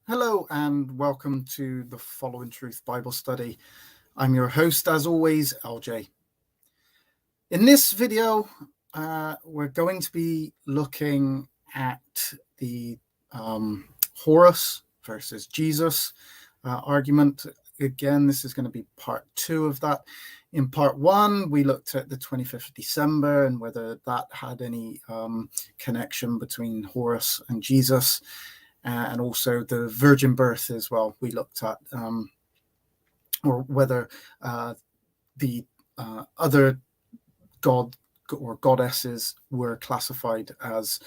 Hello and welcome to the Following Truth Bible Study. I'm your host, as always, LJ. In this video, we're going to be looking at the Horus versus Jesus argument. Again, this is going to be part 2 of that. In part 1, we looked at the 25th of December and whether that had any connection between Horus and Jesus. And also the virgin birth as well. We looked at, or whether the other god or goddesses were classified as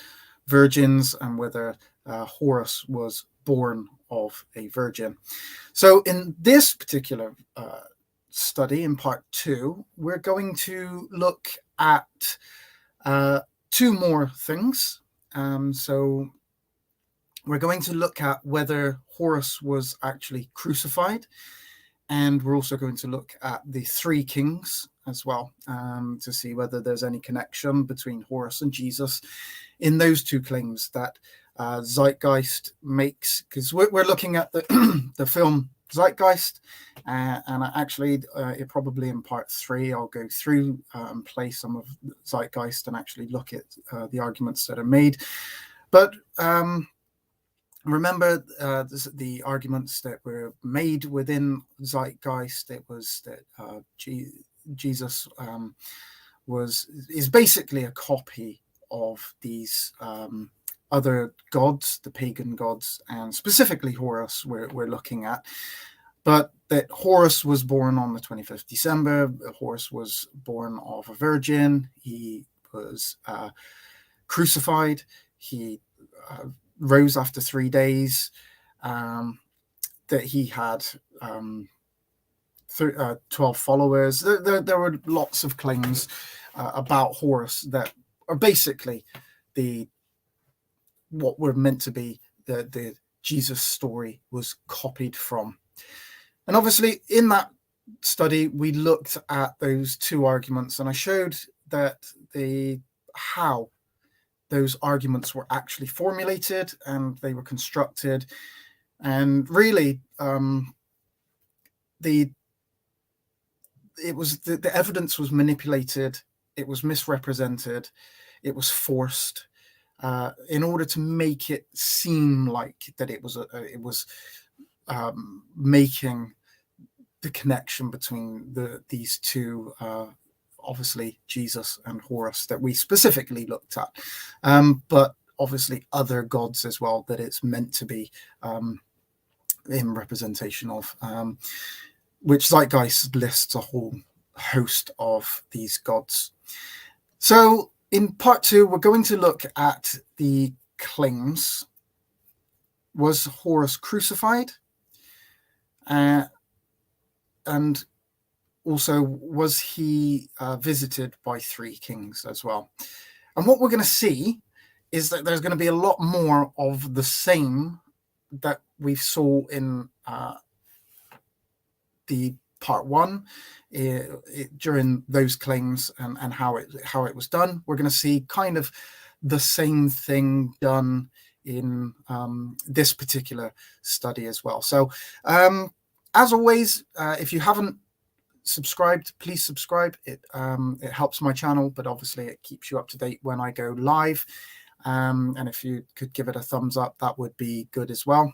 virgins, and whether Horus was born of a virgin. So in this particular study, in part 2, we're going to look at 2 more things. So we're going to look at whether Horus was actually crucified, and we're also going to look at the 3 kings as well, to see whether there's any connection between Horus and Jesus in those 2 claims that Zeitgeist makes, because we're looking at the film Zeitgeist, and actually it probably in part 3 I'll go through and play some of Zeitgeist and actually look at the arguments that are made. But remember the arguments that were made within Zeitgeist. It was that Jesus is basically a copy of these other gods, the pagan gods, and specifically Horus we're looking at. But that Horus was born on the 25th of December. Horus was born of a virgin. He was crucified. He rose after 3 days, that he had 12 followers. There were lots of claims about Horus that are basically what were meant to be the Jesus story was copied from. And obviously in that study we looked at those 2 arguments, and I showed that how those arguments were actually formulated and they were constructed, and really the evidence was manipulated, it was misrepresented, it was forced in order to make it seem like that it was making the connection between these 2 obviously Jesus and Horus that we specifically looked at, but obviously other gods as well that it's meant to be in representation of, which Zeitgeist lists a whole host of these gods. So in part 2 we're going to look at the claims. Was Horus crucified? And also, was he visited by 3 kings as well? And what we're going to see is that there's going to be a lot more of the same that we saw in the part 1 during those claims and how it was done. We're going to see kind of the same thing done in this particular study as well. So as always, if you haven't subscribed, please subscribe. It helps my channel, but obviously it keeps you up to date when I go live, and if you could give it a thumbs up, that would be good as well.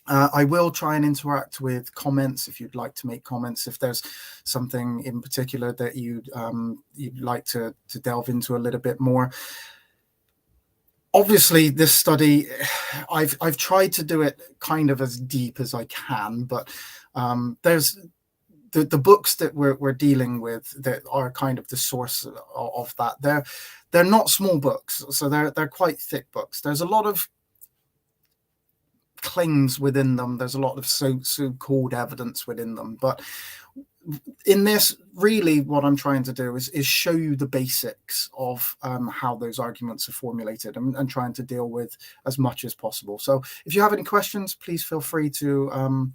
I will try and interact with comments if you'd like to make comments, if there's something in particular that you'd like to delve into a little bit more. Obviously this study, I've tried to do it kind of as deep as I can, but there's the books that we're dealing with that are kind of the source of that. They're not small books, so they're quite thick books. There's a lot of claims within them. There's a lot of so-called evidence within them. But in this, really what I'm trying to do is show you the basics of how those arguments are formulated, and trying to deal with as much as possible. So if you have any questions, please feel free to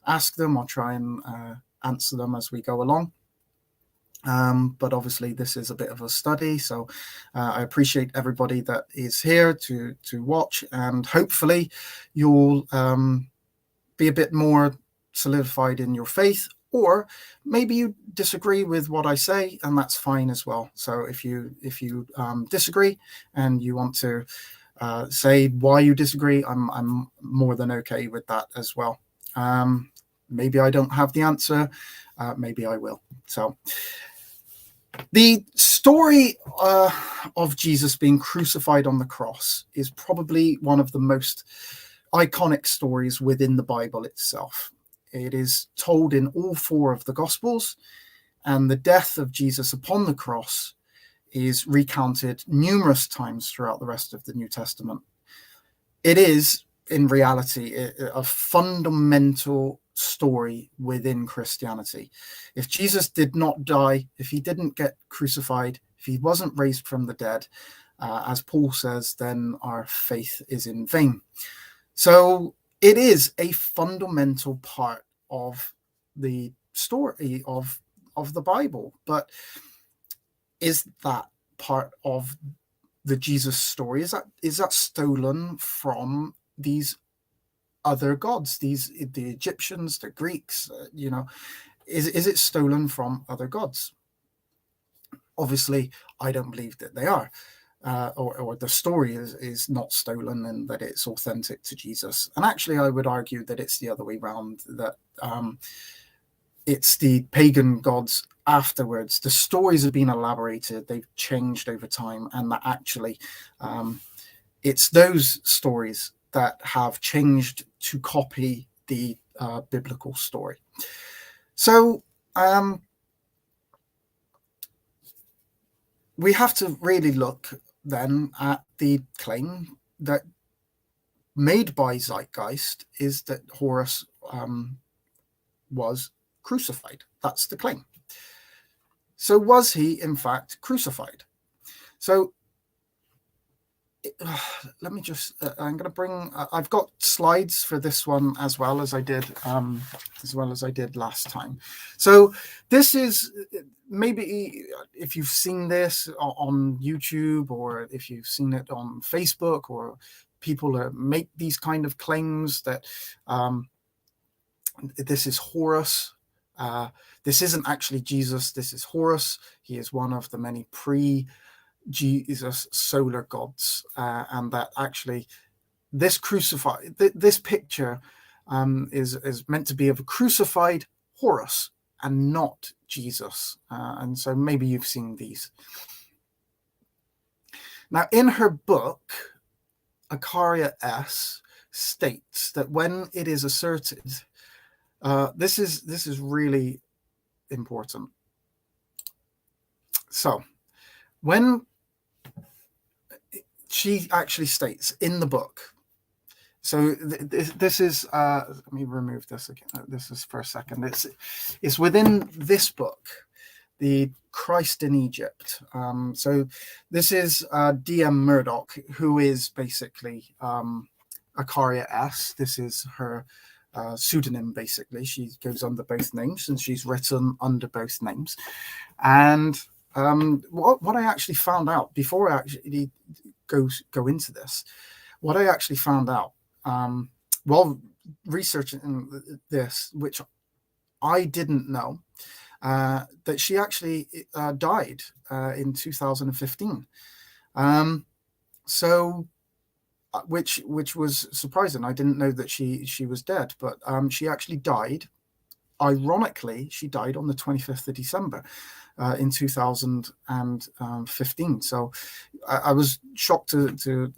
ask them. I'll try and answer them as we go along. But obviously this is a bit of a study, so I appreciate everybody that is here to watch, and hopefully you'll be a bit more solidified in your faith, or maybe you disagree with what I say, and that's fine as well. So if you disagree and you want to say why you disagree, I'm more than okay with that as well. Maybe I don't have the answer, maybe I will. So the story of Jesus being crucified on the cross is probably one of the most iconic stories within the Bible itself. It is told in all 4 of the Gospels, and the death of Jesus upon the cross is recounted numerous times throughout the rest of the New Testament. It is, in reality, a fundamental story within Christianity. If Jesus did not die, if he didn't get crucified, if he wasn't raised from the dead, as Paul says, then our faith is in vain. So it is a fundamental part of the story of the Bible. But is that part of the Jesus story? Is that stolen from these other gods, the Egyptians, the Greeks? Is it stolen from other gods? Obviously, I don't believe that they are. Or the story is not stolen, and that it's authentic to Jesus. And actually, I would argue that it's the other way around, that it's the pagan gods afterwards. The stories have been elaborated, they've changed over time, and that actually it's those stories that have changed to copy the biblical story. So we have to really look then at the claim that made by Zeitgeist, is that Horus was crucified. That's the claim. So was he in fact crucified? So let me just I'm going to bring I've got slides for this one as well as I did last time. So this is, maybe if you've seen this on YouTube, or if you've seen it on Facebook, or people make these kind of claims that this is Horus. This isn't actually Jesus, this is Horus. He is one of the many pre-Jesus solar gods, and that actually this this picture is meant to be of a crucified Horus and not Jesus. And so maybe you've seen these. Now, in her book, Acaria S states that when it is asserted, this is really important. So when she actually states in the book, so this is let me remove this again. This is for a second. It's within this book, the Christ in Egypt. So this is D.M. Murdoch, who is basically Acaria S. This is her pseudonym, basically. She goes under both names, and she's written under both names. And what I actually found out, before I actually go into this, what I actually found out while researching this, which I didn't know, that she actually died in 2015. So which was surprising. I didn't know that she was dead, but she actually died. Ironically, she died on the 25th of December in 2015. So I was shocked to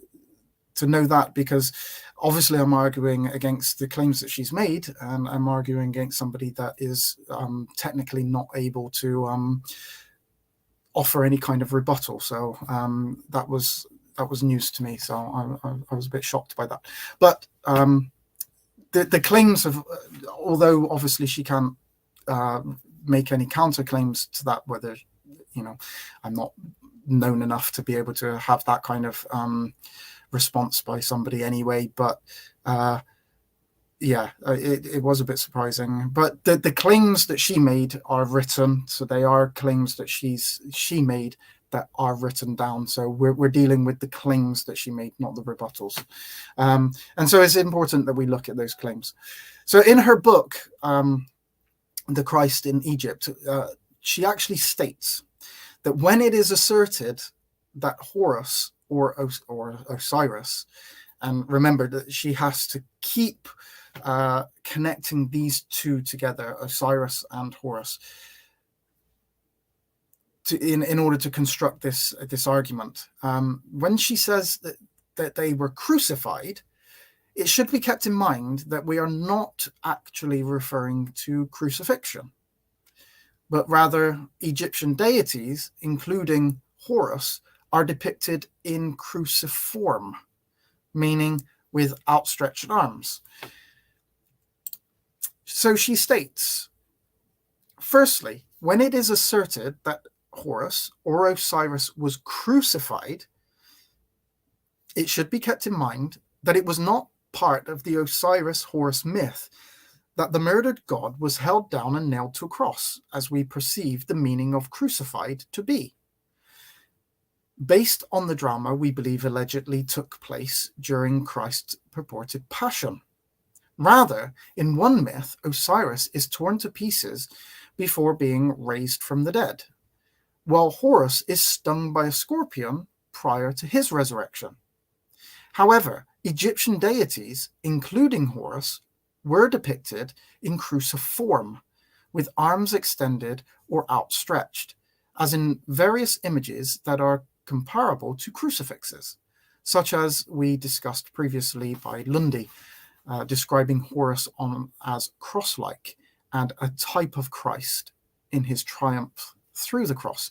know that, because obviously I'm arguing against the claims that she's made, and I'm arguing against somebody that is technically not able to offer any kind of rebuttal. So that was news to me. So I was a bit shocked by that. But the claims of, although obviously she can't make any counterclaims to that, whether, I'm not known enough to be able to have that kind of response by somebody anyway, but Yeah, it was a bit surprising, but the claims that she made are written, so they are claims that she made that are written down. So we're dealing with the claims that she made, not the rebuttals. And so it's important that we look at those claims. So in her book, The Christ in Egypt, she actually states that when it is asserted that Horus or Osiris, and remember that she has to keep connecting these two together, Osiris and Horus, in order to construct this argument. When she says that they were crucified, it should be kept in mind that we are not actually referring to crucifixion, but rather Egyptian deities, including Horus, are depicted in cruciform, meaning with outstretched arms. So she states, firstly, when it is asserted that Horus or Osiris was crucified, it should be kept in mind that it was not part of the Osiris-Horus myth that the murdered god was held down and nailed to a cross, as we perceive the meaning of crucified to be. Based on the drama we believe allegedly took place during Christ's purported passion. Rather, in one myth, Osiris is torn to pieces before being raised from the dead, while Horus is stung by a scorpion prior to his resurrection. However, Egyptian deities, including Horus, were depicted in cruciform, with arms extended or outstretched, as in various images that are comparable to crucifixes, such as we discussed previously by Lundy, describing Horus as cross-like and a type of Christ in his triumph through the cross.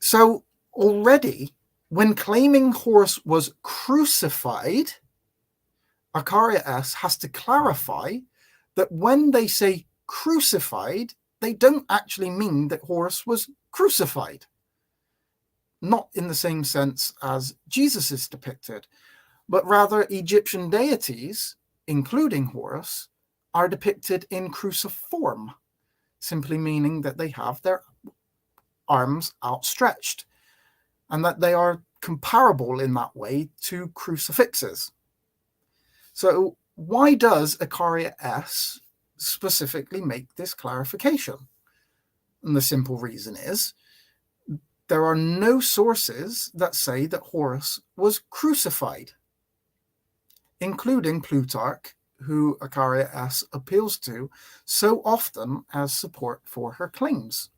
So already, when claiming Horus was crucified, Akaria S has to clarify that when they say crucified, they don't actually mean that Horus was crucified. Not in the same sense as Jesus is depicted, but rather Egyptian deities, including Horus, are depicted in cruciform, simply meaning that they have their arms outstretched, and that they are comparable in that way to crucifixes. So why does Akaria S specifically make this clarification? And the simple reason is there are no sources that say that Horus was crucified, including Plutarch, who Akaria S appeals to so often as support for her claims.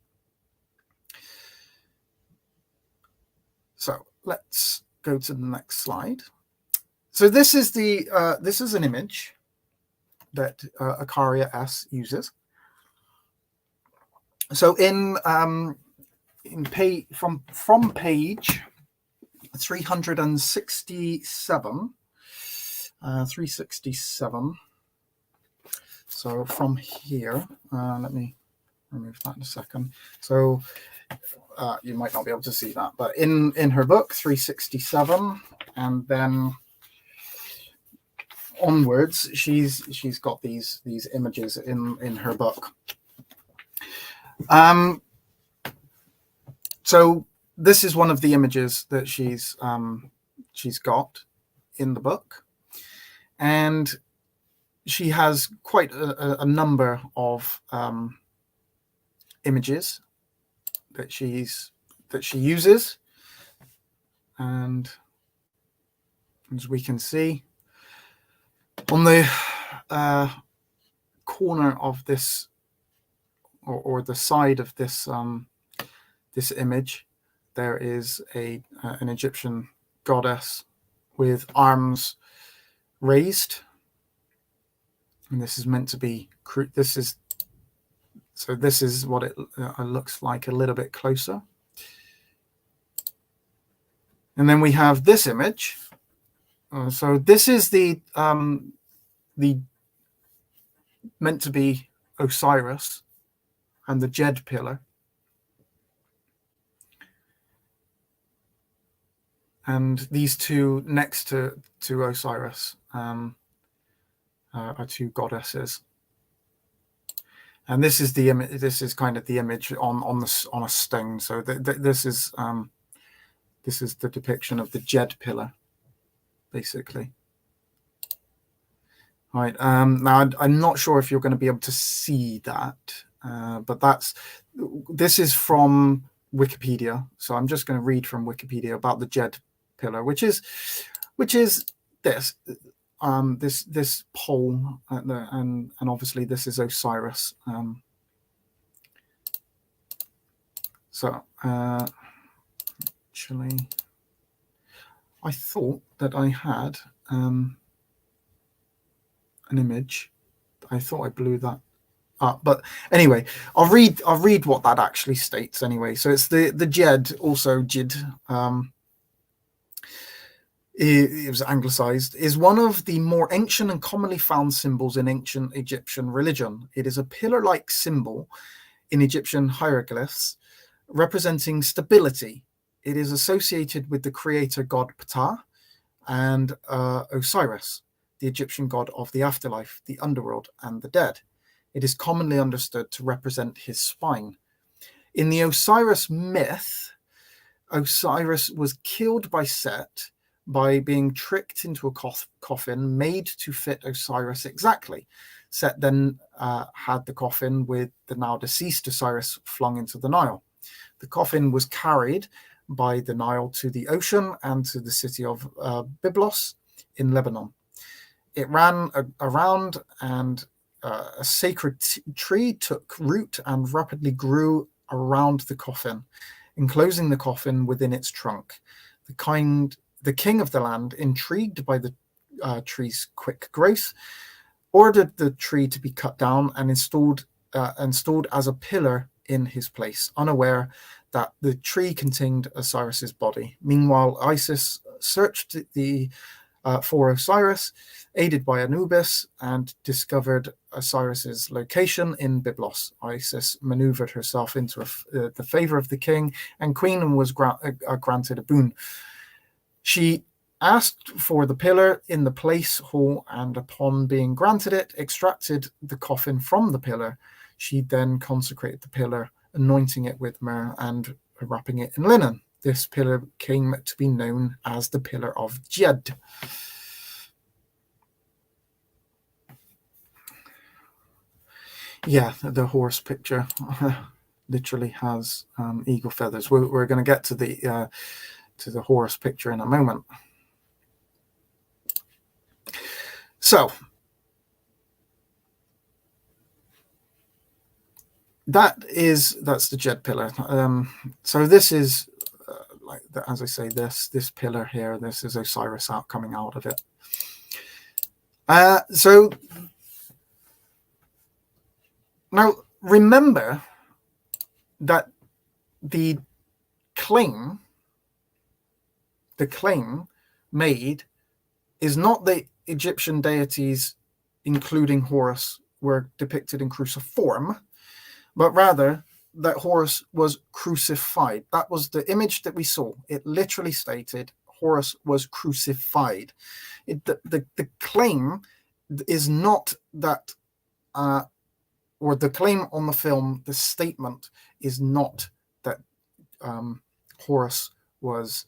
So let's go to the next slide. So this is an image that Akaria S uses. So from page 367. 367. So from here, let me remove that in a second. So you might not be able to see that, but in her book 367, and then onwards, she's got these images in her book. So this is one of the images that she's got in the book, and she has quite a number of images that she uses, and as we can see on the corner of this, or the side of this this image, there is an Egyptian goddess with arms raised, and this is meant to be this is what it looks like a little bit closer. And then we have this image. So this is the meant to be Osiris and the Jed pillar. And these two next to Osiris. are two goddesses. And this is the image. This is kind of the image on a stone. So this is the depiction of the Jed pillar, basically. Right. Now I'm not sure if you're going to be able to see that, but this is from Wikipedia. So I'm just going to read from Wikipedia about the Jed pillar, which is this. This pole, and obviously this is Osiris. Actually, I thought that I had an image. I thought I blew that up, but anyway, I'll read what that actually states. Anyway, so it's the Jed, also Jid. It was anglicized, is one of the more ancient and commonly found symbols in ancient Egyptian religion. It is a pillar-like symbol in Egyptian hieroglyphs representing stability. It is associated with the creator god Ptah and Osiris, the Egyptian god of the afterlife, the underworld, and the dead. It is commonly understood to represent his spine. In the Osiris myth, Osiris was killed by Set by being tricked into a coffin made to fit Osiris exactly. Set then had the coffin with the now deceased Osiris flung into the Nile. The coffin was carried by the Nile to the ocean and to the city of Byblos in Lebanon. It ran around, and a sacred tree took root and rapidly grew around the coffin, enclosing the coffin within its trunk. The king of the land, intrigued by the tree's quick growth, ordered the tree to be cut down and installed as a pillar in his place, unaware that the tree contained Osiris's body. Meanwhile, Isis searched for Osiris, aided by Anubis, and discovered Osiris's location in Byblos. Isis maneuvered herself into the favor of the king and queen and was granted a boon. She asked for the pillar in the place hall, and upon being granted it, extracted the coffin from the pillar. She then consecrated the pillar, anointing it with myrrh and wrapping it in linen. This pillar came to be known as the Pillar of Jed. Yeah, the Horus picture literally has eagle feathers. We're going to get to the Horus picture in a moment. So that's the Jed pillar. So this is as I say, this pillar here. This is Osiris coming out of it. So now remember that the claim made is not the Egyptian deities, including Horus, were depicted in cruciform, but rather that Horus was crucified. That was the image that we saw. It literally stated Horus was crucified. The claim is not that, or the claim on the film, the statement is not that Horus was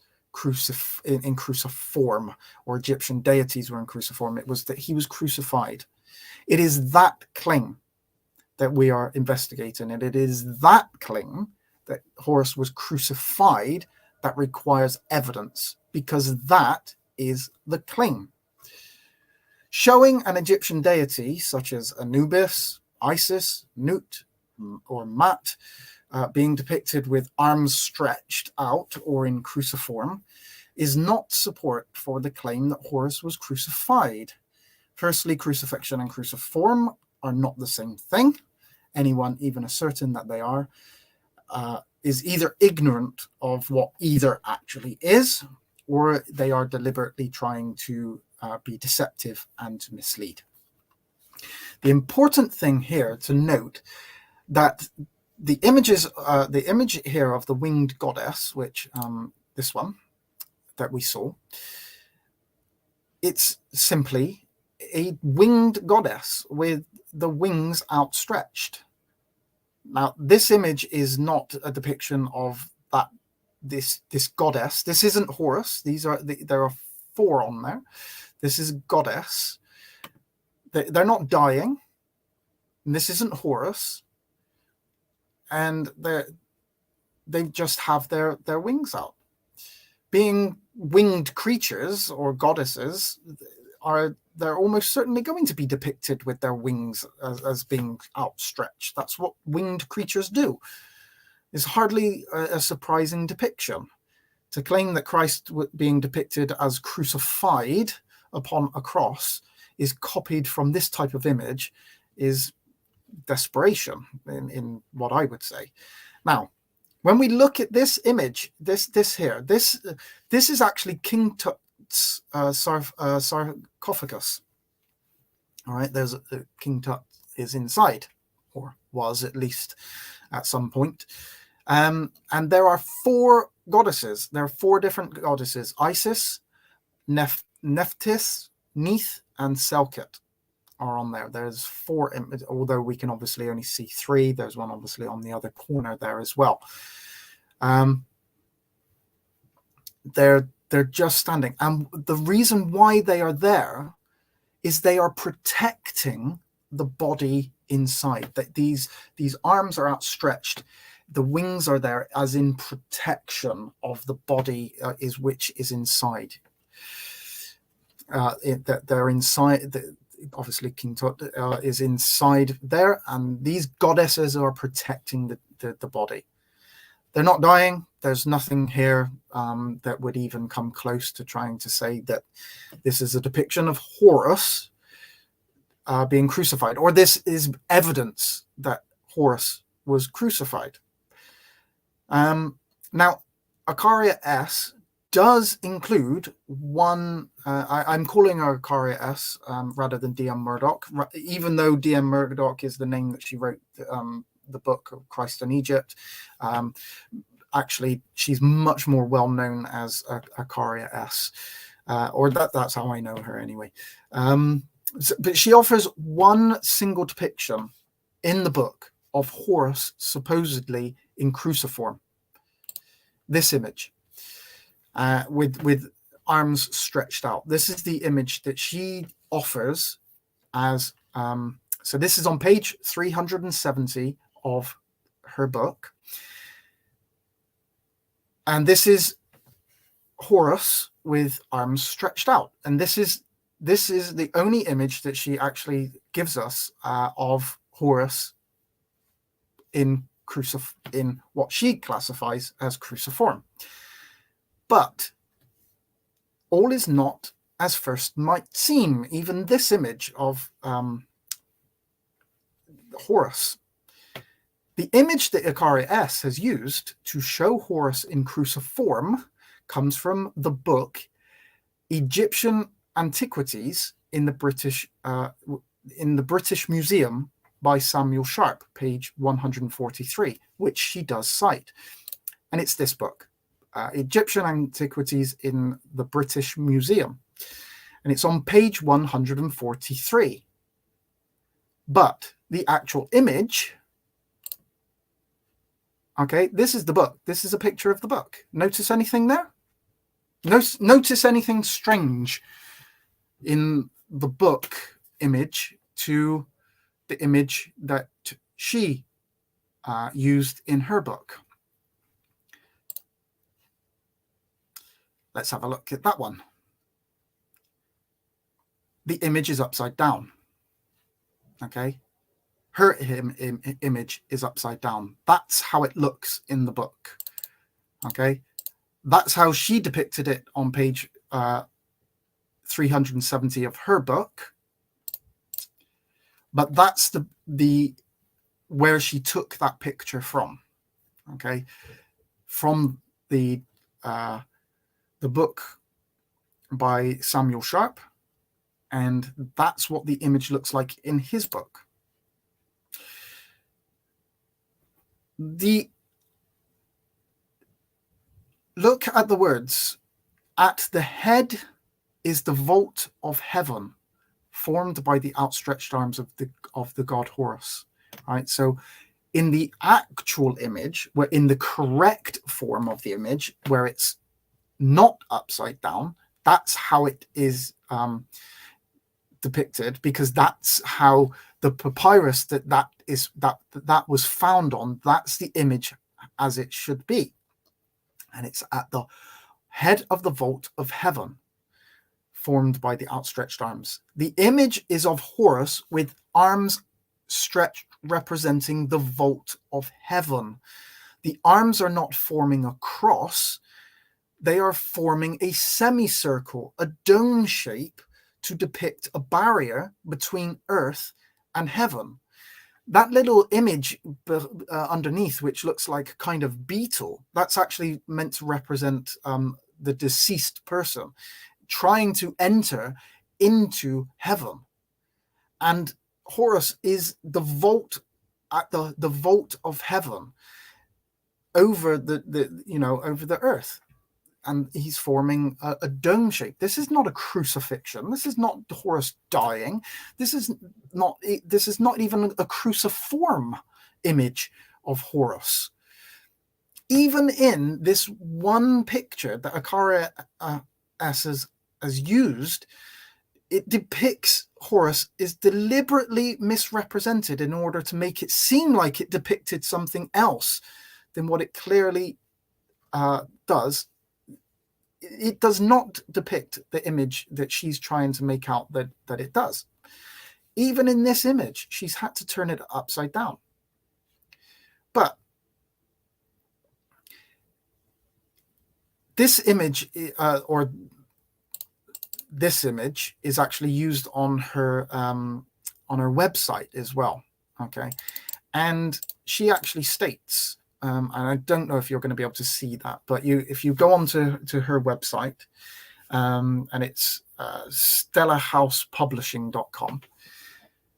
in cruciform, or Egyptian deities were in cruciform. It was that he was crucified. It is that claim that we are investigating, and it is that claim that Horus was crucified that requires evidence, because that is the claim. Showing an Egyptian deity such as Anubis, Isis, Nut, or Mat being depicted with arms stretched out or in cruciform is not support for the claim that Horus was crucified. Firstly, crucifixion and cruciform are not the same thing. Anyone even asserting that they are is either ignorant of what either actually is, or they are deliberately trying to be deceptive and to mislead. The important thing here to note that the image here of the winged goddess, which this one that we saw, it's simply a winged goddess with the wings outstretched. Now, this image is not a depiction of this goddess. This isn't Horus. There are 4 on there. This is goddess. They're not dying. And this isn't Horus. And they just have their wings out. Being winged creatures or goddesses, they're almost certainly going to be depicted with their wings as being outstretched. That's what winged creatures do. It's hardly a surprising depiction. To claim that Christ being depicted as crucified upon a cross is copied from this type of image is desperation in what I would say. Now, when we look at this image, this is actually King Tut's sarcophagus. All right, there's King Tut is inside, or was at least at some point. And there are 4 goddesses. There are 4 different goddesses: Isis, Nephthys, Neith, and Selkut are on there. There's 4, although we can obviously only see 3. There's one obviously on the other corner there as well. They're just standing, and the reason why they are there is they are protecting the body inside. That these arms are outstretched, the wings are there as in protection of the body which is inside. They're inside. Obviously, King Tut is inside there, and these goddesses are protecting the body. They're not dying. There's nothing here that would even come close to trying to say that this is a depiction of Horus being crucified, or this is evidence that Horus was crucified. Now, Acaria S does include one, I'm calling her Acaria S rather than D.M. Murdoch, even though D.M. Murdoch is the name that she wrote the book of Christ in Egypt. Actually, she's much more well known as Acaria S, or that's how I know her anyway. But she offers one single depiction in the book of Horus supposedly in cruciform. This image with arms stretched out. This is the image that she offers as. So this is on page 370 of her book. And this is Horus with arms stretched out. And this is the only image that she actually gives us of Horus in what she classifies as cruciform. But all is not as first might seem. Even this image of Horus. The image that Acaria S has used to show Horus in cruciform comes from the book Egyptian Antiquities in the British Museum by Samuel Sharp, page 143, which she does cite. And it's this book, Egyptian Antiquities in the British Museum. And it's on page 143. But the actual image, okay, this is the book. This is a picture of the book. Notice anything there? Notice anything strange in the book image to the image that she used in her book? Let's have a look at that one. The image is upside down. Okay. Her image is upside down. That's how it looks in the book. Okay. That's how she depicted it on page 370 of her book. But that's the where she took that picture from. Okay. From the book by Samuel Sharp. And that's what the image looks like in his book. Look at the words. At the head is the vault of heaven, formed by the outstretched arms of the god Horus. Right. So in the actual image, where in the correct form of the image, where it's not upside down, that's how it is depicted, because that's how the papyrus that was found on, that's the image as it should be. And it's at the head of the vault of heaven, formed by the outstretched arms. The image is of Horus with arms stretched, representing the vault of heaven. The arms are not forming a cross, they are forming a semicircle, a dome shape, to depict a barrier between earth and heaven. That little image underneath, which looks like a kind of beetle, that's actually meant to represent the deceased person trying to enter into heaven. And Horus is the vault, at the vault of heaven, over over the earth, and he's forming a dome shape. This is not a crucifixion. This is not Horus dying. This is not even a cruciform image of Horus. Even in this one picture that Akara has used, it depicts Horus is deliberately misrepresented in order to make it seem like it depicted something else than what it clearly does. It does not depict the image that she's trying to make out that it does. Even in this image, she's had to turn it upside down. But this image, this image is actually used on her website as well. Okay, and she actually states, and I don't know if you're going to be able to see that, but if you go on to her website, and it's stellahousepublishing.com,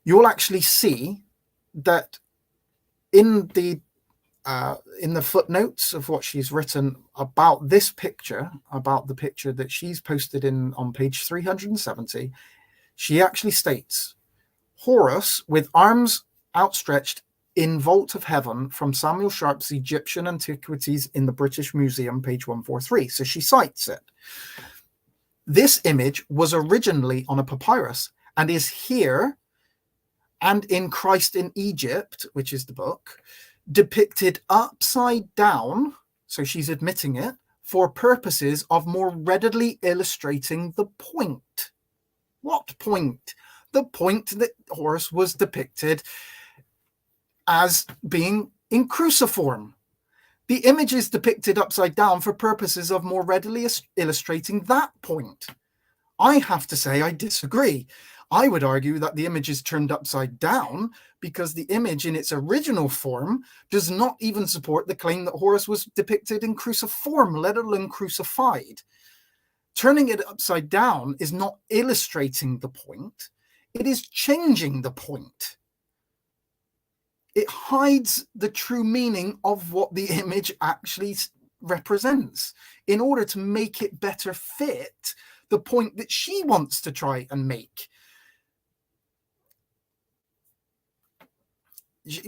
you'll actually see that in the footnotes of what she's written about this picture, about the picture that she's posted on page 370, she actually states, Horus with arms outstretched in Vault of Heaven from Samuel Sharp's Egyptian Antiquities in the British Museum, page 143. So she cites it. This image was originally on a papyrus and is here and in Christ in Egypt, which is the book, depicted upside down, so she's admitting it, for purposes of more readily illustrating the point. What point? The point that Horus was depicted as being in cruciform. The image is depicted upside down for purposes of more readily illustrating that point. I have to say I disagree. I would argue that the image is turned upside down because the image in its original form does not even support the claim that Horus was depicted in cruciform, let alone crucified. Turning it upside down is not illustrating the point. It is changing the point. It hides the true meaning of what the image actually represents in order to make it better fit the point that she wants to try and make.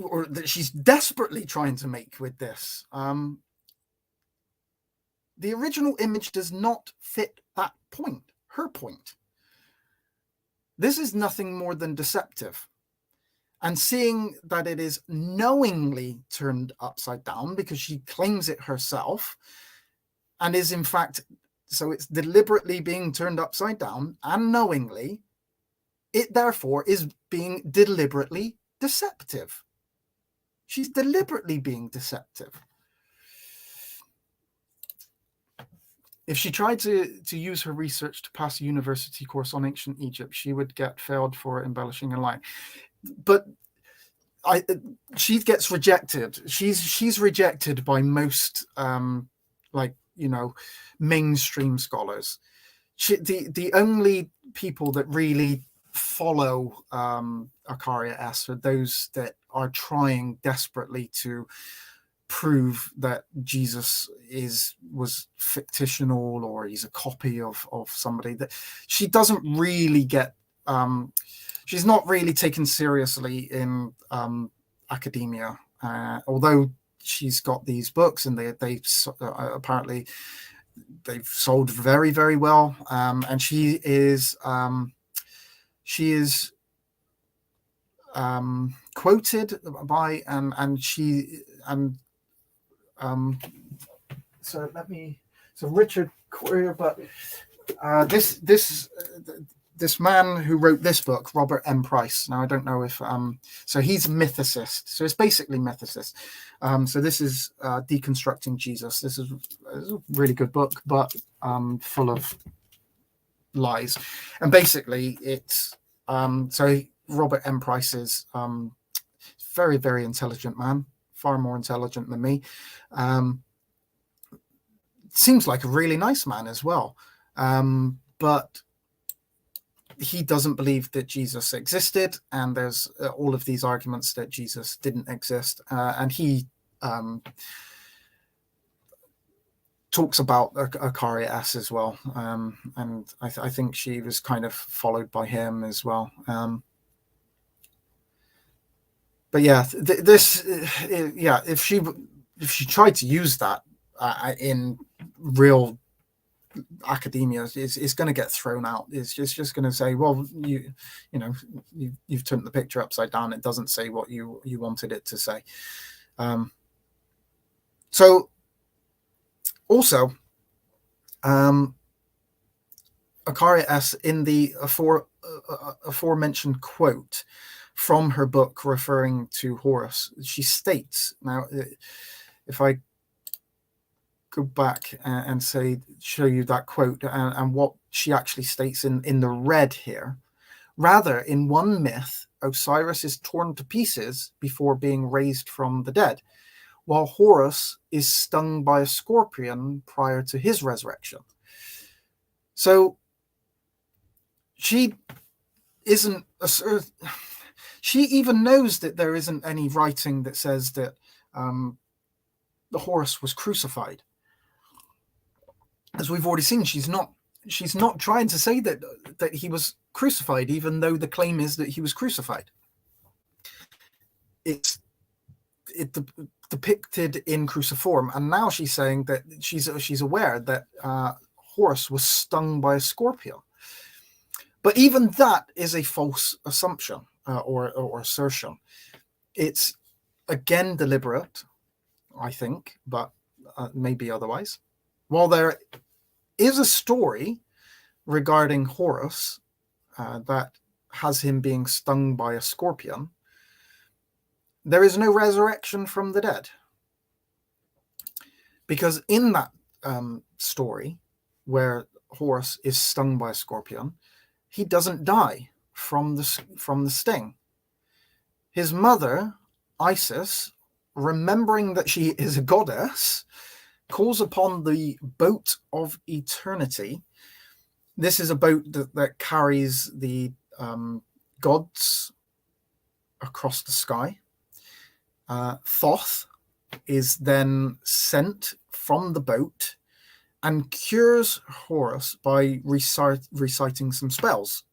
Or that she's desperately trying to make with this. The original image does not fit that point, her point. This is nothing more than deceptive. And seeing that it is knowingly turned upside down because she claims it herself, and is in fact, so it's deliberately being turned upside down and knowingly, it therefore is being deliberately deceptive. She's deliberately being deceptive. If she tried to use her research to pass a university course on ancient Egypt, she would get failed for embellishing and lying. But she gets rejected. She's rejected by most mainstream scholars. The only people that really follow Akaria S are those that are trying desperately to prove that Jesus was fictional or he's a copy of somebody. That she doesn't really get she's not really taken seriously in academia, although she's got these books, and they apparently they've sold very, very well, and she is quoted by so Richard Courier, but this man who wrote this book, Robert M. Price. Now I don't know if so he's a mythicist, so it's basically mythicist. So this is Deconstructing Jesus. This is a really good book, but full of lies, and basically it's so Robert M. Price is very, very intelligent man, far more intelligent than me. Seems like a really nice man as well, but he doesn't believe that Jesus existed, and there's all of these arguments that Jesus didn't exist, and he talks about Akari S as well, and I think she was kind of followed by him as well. But yeah, if she tried to use that in real academia, it's going to get thrown out. It's just going to say, well, you've turned the picture upside down. It doesn't say what you wanted it to say. So also, Akari S, in the aforementioned quote from her book referring to Horus, she states, now if I go back and show you that quote and what she actually states in the red here. Rather, in one myth, Osiris is torn to pieces before being raised from the dead, while Horus is stung by a scorpion prior to his resurrection. So she isn't she even knows that there isn't any writing that says that the Horus was crucified. As we've already seen, she's not trying to say that he was crucified, even though the claim is that he was crucified. It's depicted in cruciform, and now she's saying that she's aware that Horus was stung by a scorpion. But even that is a false assumption or assertion. It's again deliberate, I think, but maybe otherwise. While there is a story regarding Horus that has him being stung by a scorpion, there is no resurrection from the dead. Because in that story where Horus is stung by a scorpion, he doesn't die from the sting. His mother, Isis, remembering that she is a goddess, calls upon the boat of eternity. This is a boat that carries the gods across the sky. Thoth is then sent from the boat and cures Horus by reciting some spells.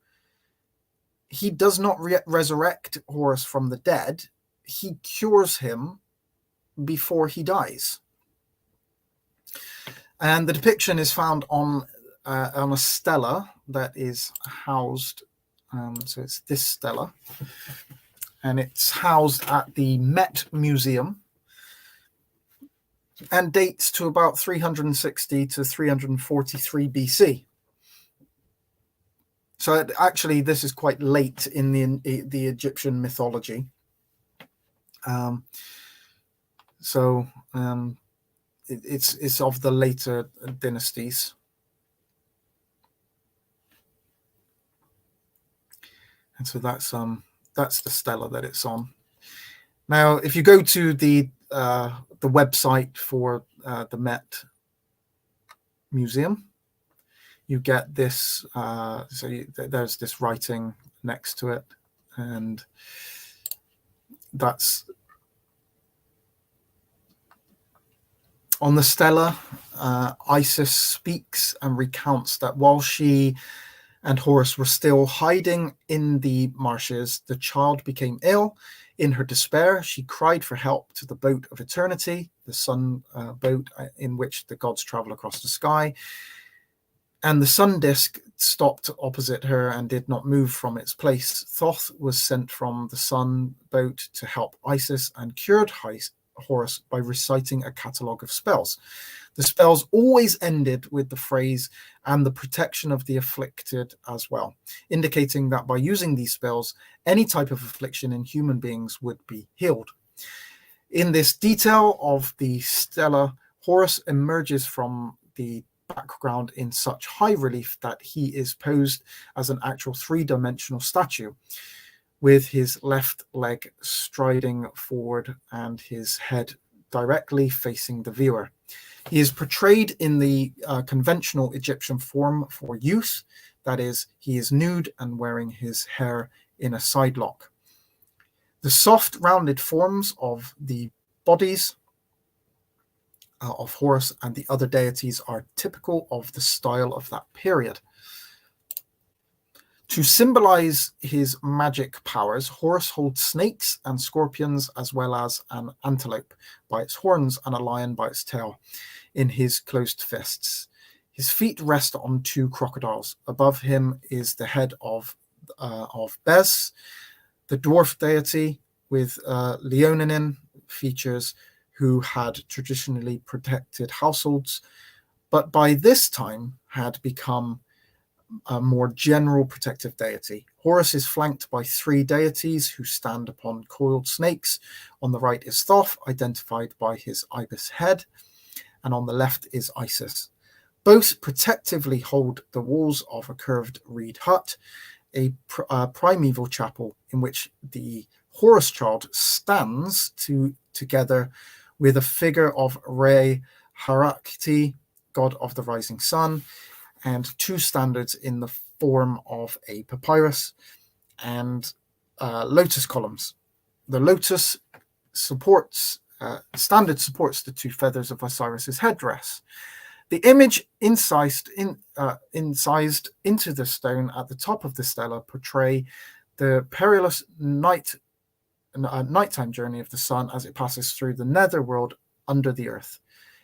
He does not resurrect Horus from the dead. He cures him before he dies. And the depiction is found on a stela that is housed, so it's this stela, and it's housed at the Met Museum and dates to about 360 to 343 BC. So actually, this is quite late in the Egyptian mythology. It's of the later dynasties. And so that's the stela that it's on. Now, if you go to the website for the Met Museum, you get this. There's this writing next to it, and that's on the stela. Isis speaks and recounts that while she and Horus were still hiding in the marshes, the child became ill. In her despair, she cried for help to the boat of eternity, the sun boat in which the gods travel across the sky. And the sun disk stopped opposite her and did not move from its place. Thoth was sent from the sun boat to help Isis and cured Horus by reciting a catalogue of spells. The spells always ended with the phrase, "and the protection of the afflicted" as well, indicating that by using these spells, any type of affliction in human beings would be healed. In this detail of the stela, Horus emerges from the background in such high relief that he is posed as an actual three-dimensional statue, with his left leg striding forward and his head directly facing the viewer. He is portrayed in the conventional Egyptian form for youth, that is, he is nude and wearing his hair in a sidelock. The soft, rounded forms of the bodies of Horus and the other deities are typical of the style of that period. To symbolize his magic powers, Horus holds snakes and scorpions, as well as an antelope by its horns and a lion by its tail in his closed fists. His feet rest on two crocodiles. Above him is the head of Bes, the dwarf deity with leonine features, who had traditionally protected households, but by this time had become a more general protective deity. Horus is flanked by three deities who stand upon coiled snakes. On the right is Thoth, identified by his ibis head, and on the left is Isis. Both protectively hold the walls of a curved reed hut, a primeval chapel in which the Horus child stands together with a figure of Re Harakti, god of the rising sun, and two standards in the form of a papyrus and lotus columns. The lotus standard supports the two feathers of Osiris's headdress. The image incised into the stone at the top of the stela portray the perilous nighttime journey of the sun as it passes through the netherworld under the earth.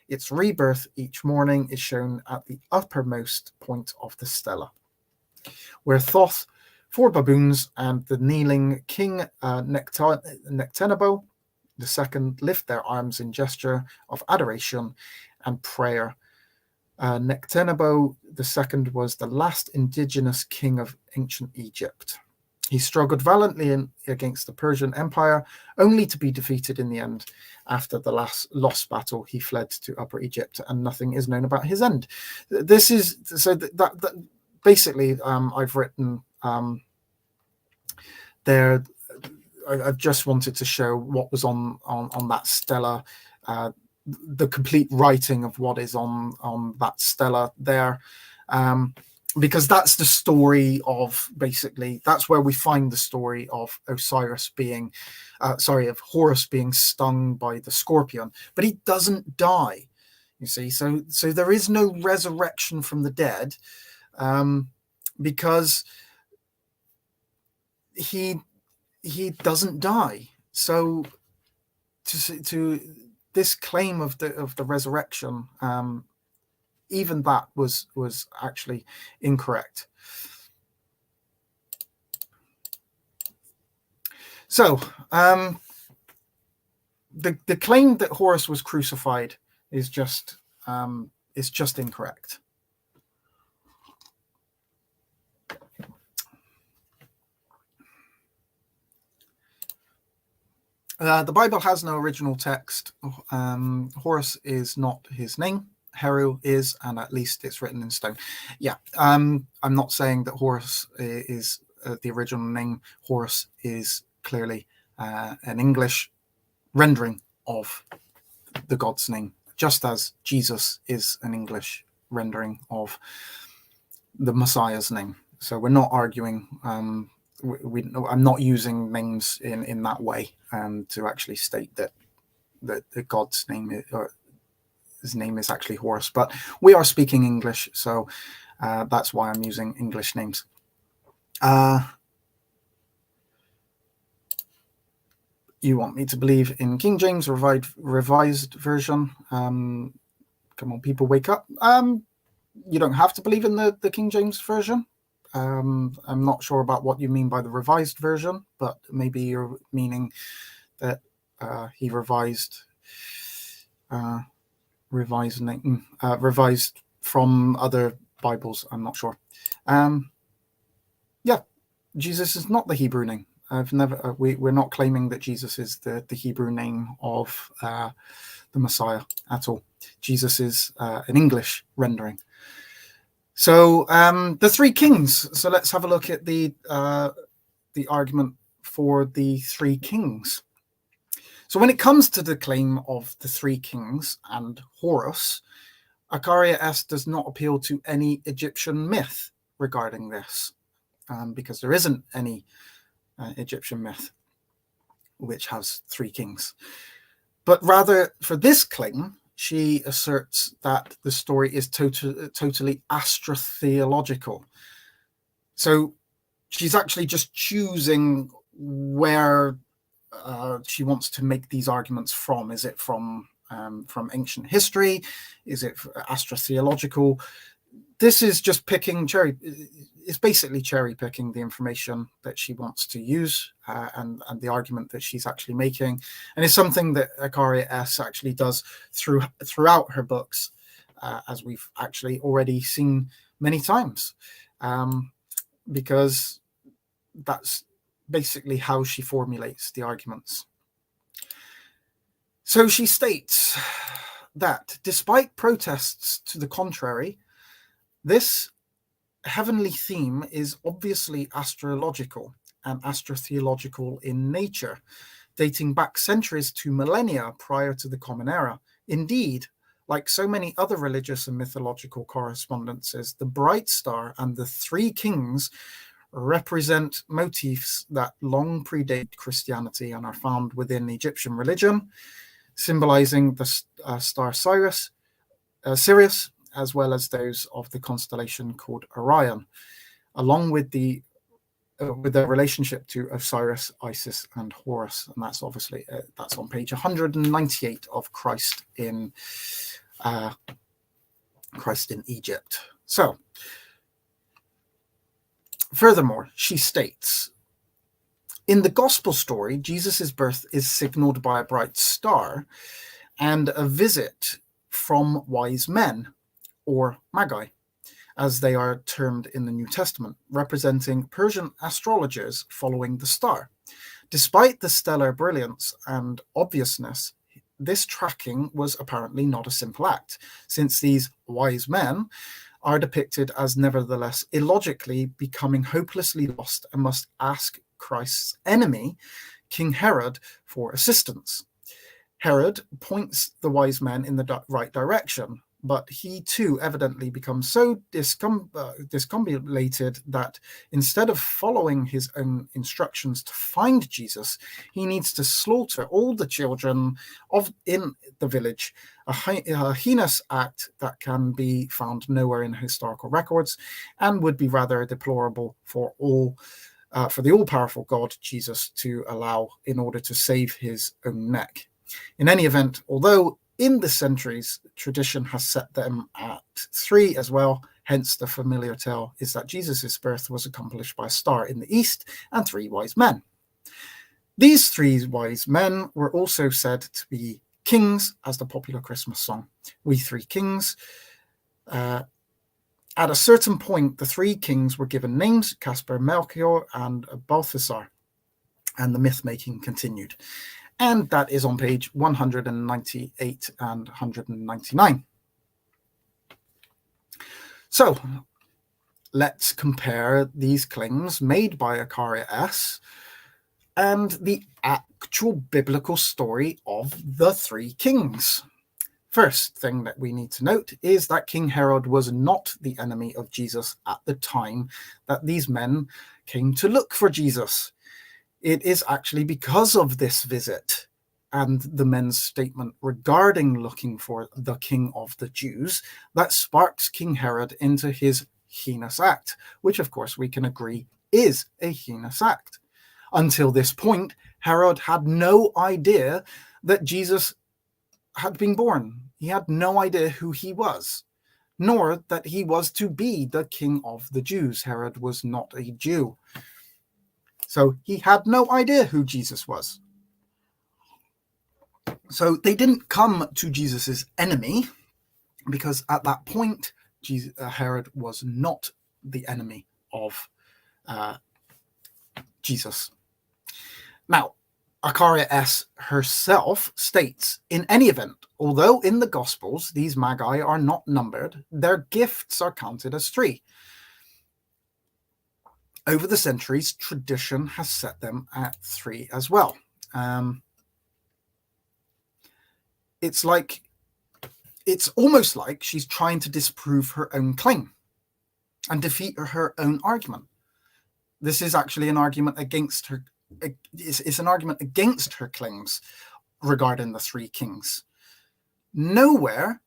Its rebirth each morning is shown at the uppermost point of the stela, where Thoth, four baboons, and the kneeling king Nectanebo II lift their arms in gesture of adoration and prayer. Nectanebo II was the last indigenous king of ancient Egypt. He struggled valiantly against the Persian Empire, only to be defeated in the end. After the lost battle, he fled to Upper Egypt, and nothing is known about his end. This is so that basically I've written there. I just wanted to show what was on that stela, the complete writing of what is on that stela there. Because that's the story of, basically, that's where we find the story of Horus being stung by the scorpion, but he doesn't die, you see. So there is no resurrection from the dead, because he doesn't die. So to this claim of the resurrection, even that was actually incorrect. So the claim that Horus was crucified is just incorrect. The Bible has no original text. Horus is not his name. Heru is, and at least it's written in stone. Yeah, I'm not saying that Horus is the original name. Horus is clearly an English rendering of the god's name, just as Jesus is an English rendering of the Messiah's name. So we're not arguing. I'm not using names in that way to actually state that the god's name is, or his name is actually Horus, but we are speaking English, so That's why I'm using English names. You want me to believe in King James revised version? Come on, people, wake up. You don't have to believe in the King James version. I'm not sure about what you mean by the revised version, but maybe you're meaning that he revised from other Bibles. I'm not sure. Yeah, Jesus is not the Hebrew name. We're not claiming that Jesus is the Hebrew name of the Messiah at all. Jesus is an English rendering. So the three kings. So let's have a look at the argument for the three kings. So when it comes to the claim of the three kings and Horus, Acharia S does not appeal to any Egyptian myth regarding this, because there isn't any Egyptian myth which has three kings. But rather, for this claim, she asserts that the story is totally astrotheological. So she's actually just choosing where she wants to make these arguments from. Is it from ancient history? Is it astrotheological? This is just picking it's basically cherry picking the information that she wants to use and the argument that she's actually making. And it's something that Acharia S actually does throughout her books, as we've actually already seen many times, because that's basically how she formulates the arguments. So she states that despite protests to the contrary, this heavenly theme is obviously astrological and astrotheological in nature, dating back centuries to millennia prior to the Common Era. Indeed, like so many other religious and mythological correspondences, the bright star and the three kings represent motifs that long predate Christianity and are found within Egyptian religion, symbolizing the star Sirius, as well as those of the constellation called Orion, along with their relationship to Osiris, Isis, and Horus. And that's obviously that's on page 198 of Christ in Egypt. So, furthermore, she states, in the gospel story, Jesus' birth is signaled by a bright star and a visit from wise men, or magi, as they are termed in the New Testament, representing Persian astrologers following the star. Despite the stellar brilliance and obviousness, this tracking was apparently not a simple act, since these wise men are depicted as nevertheless illogically becoming hopelessly lost and must ask Christ's enemy, King Herod, for assistance. Herod points the wise men in the right direction, but he too evidently becomes so discombobulated that instead of following his own instructions to find Jesus, he needs to slaughter all the children in the village, a heinous act that can be found nowhere in historical records and would be rather deplorable for the all-powerful God Jesus to allow in order to save his own neck. In any event, although in the centuries, tradition has set them at three as well. Hence, the familiar tale is that Jesus' birth was accomplished by a star in the east and three wise men. These three wise men were also said to be kings, as the popular Christmas song, We Three Kings. At a certain point, the three kings were given names, Caspar, Melchior, and Balthasar, and the myth-making continued. And that is on page 198 and 199. So let's compare these claims made by Acharia S and the actual biblical story of the three kings. First thing that we need to note is that King Herod was not the enemy of Jesus at the time that these men came to look for Jesus. It is actually because of this visit and the men's statement regarding looking for the King of the Jews that sparks King Herod into his heinous act, which of course we can agree is a heinous act. Until this point, Herod had no idea that Jesus had been born. He had no idea who he was, nor that he was to be the king of the Jews. Herod was not a Jew. So he had no idea who Jesus was. So they didn't come to Jesus's enemy, because at that point, Herod was not the enemy of Jesus. Now, Acharias herself states, in any event, although in the Gospels these magi are not numbered, their gifts are counted as 3. Over the centuries, tradition has set them at 3 as well. It's almost like she's trying to disprove her own claim and defeat her own argument. This is actually an argument against her. It's an argument against her claims regarding the 3 kings. Nowhere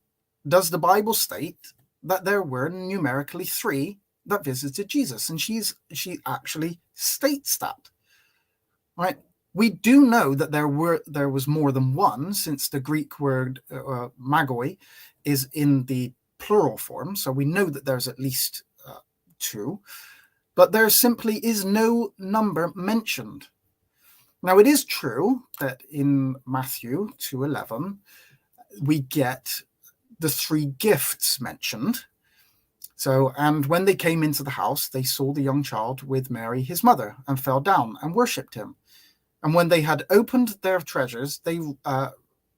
does the Bible state that there were numerically 3 that visited Jesus, and she actually states that. Right? We do know that there was more than one, since the Greek word magoi is in the plural form, so we know that there's at least 2. But there simply is no number mentioned. Now, it is true that in Matthew 2:11, we get the 3 gifts mentioned. So, and when they came into the house, they saw the young child with Mary, his mother, and fell down and worshipped him. And when they had opened their treasures, they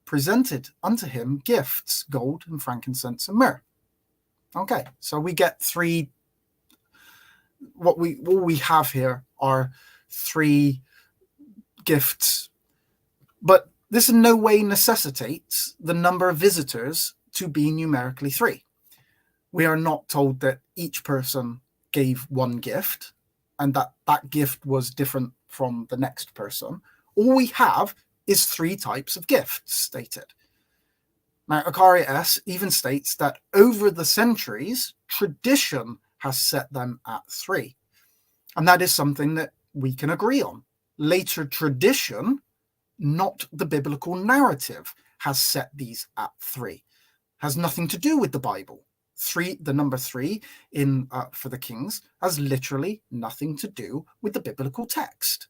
presented unto him gifts, gold and frankincense and myrrh. Okay, so we get 3. What we have here are 3 gifts, but this in no way necessitates the number of visitors to be numerically 3. We are not told that each person gave 1 gift and that gift was different from the next person. All we have is 3 types of gifts stated. Now, Acharias even states that over the centuries, tradition has set them at 3. And that is something that we can agree on. Later tradition, not the biblical narrative, has set these at 3. Has nothing to do with the Bible. 3, the number 3 in for the kings, has literally nothing to do with the biblical text.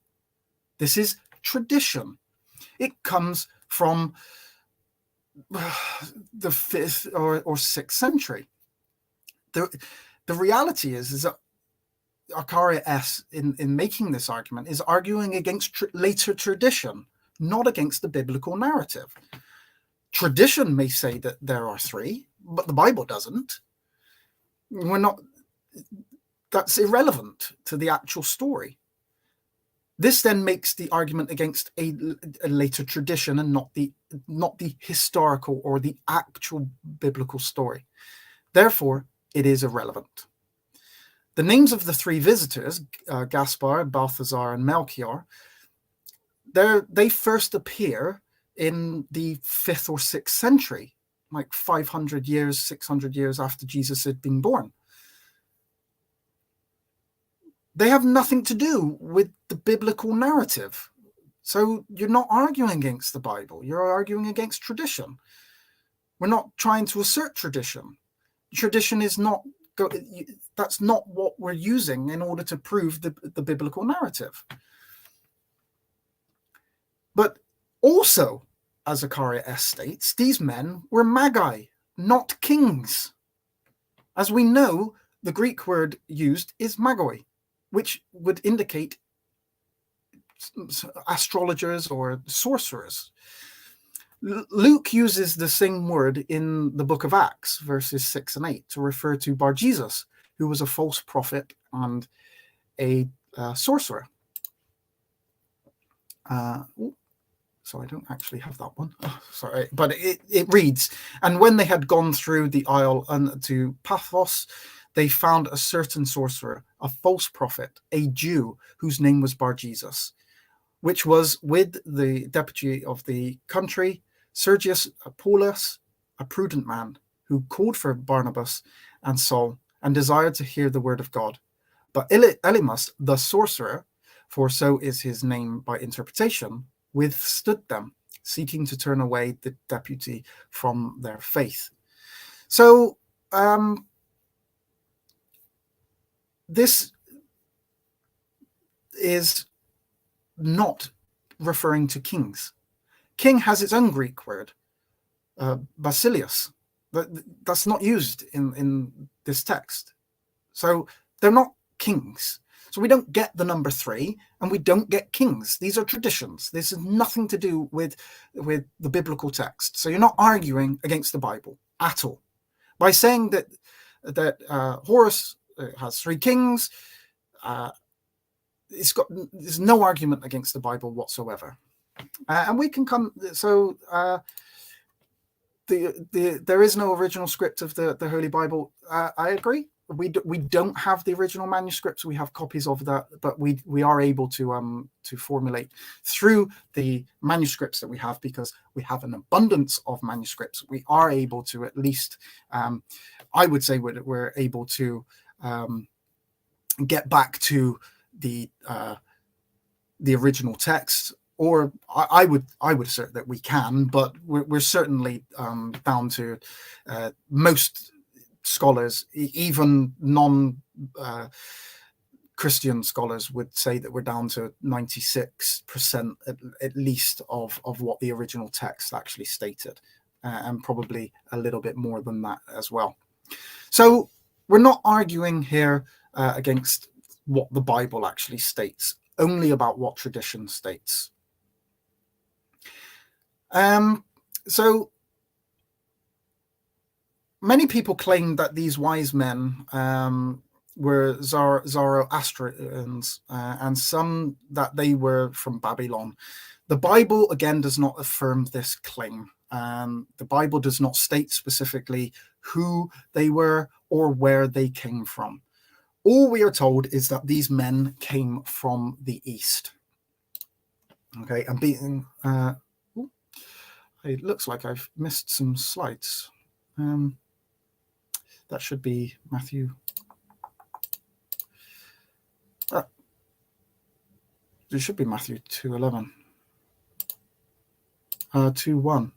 This is tradition. It comes from the 5th or 6th century. The reality is that Acharias, in making this argument, is arguing against later tradition, not against the biblical narrative. Tradition may say that there are 3, but the Bible doesn't. That's irrelevant to the actual story. This then makes the argument against a later tradition and not the historical or the actual biblical story. Therefore, it is irrelevant. The names of the 3 visitors, Gaspar, Balthazar, and Melchior, they first appear in the 5th or 6th century, like 500 years, 600 years after Jesus had been born. They have nothing to do with the biblical narrative. So you're not arguing against the Bible. You're arguing against tradition. We're not trying to assert tradition. Tradition is not, that's not what we're using in order to prove the biblical narrative. But also, as Acharias states, these men were magi, not kings. As we know, the Greek word used is magoi, which would indicate astrologers or sorcerers. Luke uses the same word in the book of Acts, verses 6 and 8, to refer to Bar Jesus, who was a false prophet and a sorcerer. So I don't actually have that one. Oh, sorry, but it reads, "And when they had gone through the isle to Paphos, they found a certain sorcerer, a false prophet, a Jew, whose name was Bar Jesus, which was with the deputy of the country, Sergius Paulus, a prudent man, who called for Barnabas and Saul and desired to hear the word of God. But Elymas, the sorcerer, for so is his name by interpretation, withstood them, seeking to turn away the deputy from their faith. So this is not referring to kings. King has its own Greek word, basileus. That's not used in this text. So they're not kings. So we don't get the number 3, and we don't get kings. These are traditions. This has nothing to do with the biblical text. So you're not arguing against the Bible at all. By saying that Horus has 3 kings, there's no argument against the Bible whatsoever. And we can come, so there is no original script of the Holy Bible. I agree. We don't have the original manuscripts. We have copies of that, but we are able to formulate through the manuscripts that we have, because we have an abundance of manuscripts. We are able to, at least, I would say we're able to get back to the original text. Or I would assert that we can, but we're certainly down to most scholars, even non-Christian scholars would say that we're down to 96% at least of what the original text actually stated, and probably a little bit more than that as well. So we're not arguing here against what the Bible actually states, only about what tradition states. So many people claim that these wise men were Zoroastrians, and some that they were from Babylon. The Bible, again, does not affirm this claim. The Bible does not state specifically who they were or where they came from. All we are told is that these men came from the East. Okay, and being... it looks like I've missed some slides. That should be Matthew. It should be Matthew 2:11. 2:1.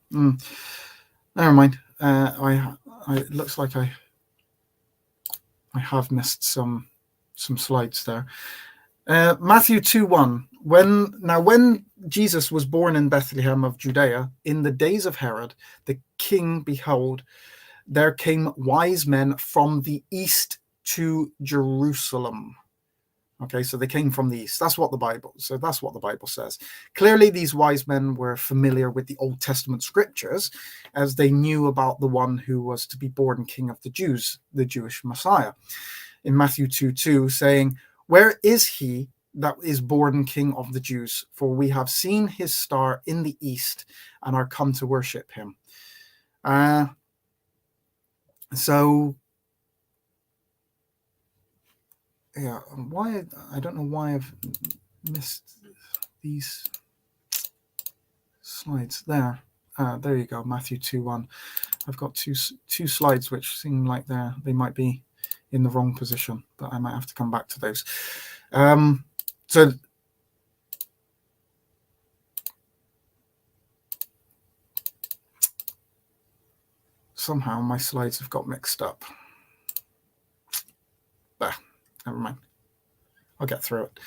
Never mind. It looks like I have missed some slides there. Matthew 2:1. When Jesus was born in Bethlehem of Judea, in the days of Herod the king, behold, there came wise men from the east to Jerusalem. Okay, so they came from the east. That's what the Bible says. Clearly, these wise men were familiar with the Old Testament scriptures, as they knew about the one who was to be born King of the Jews, the Jewish Messiah. In Matthew 2:2, saying, "Where is he that is born King of the Jews? For we have seen his star in the east and are come to worship him." So, yeah, I don't know why I've missed these slides there. There you go, Matthew 2:1. I've got two slides which seem like they might be in the wrong position, but I might have to come back to those. So somehow my slides have got mixed up. Never mind. I'll get through it.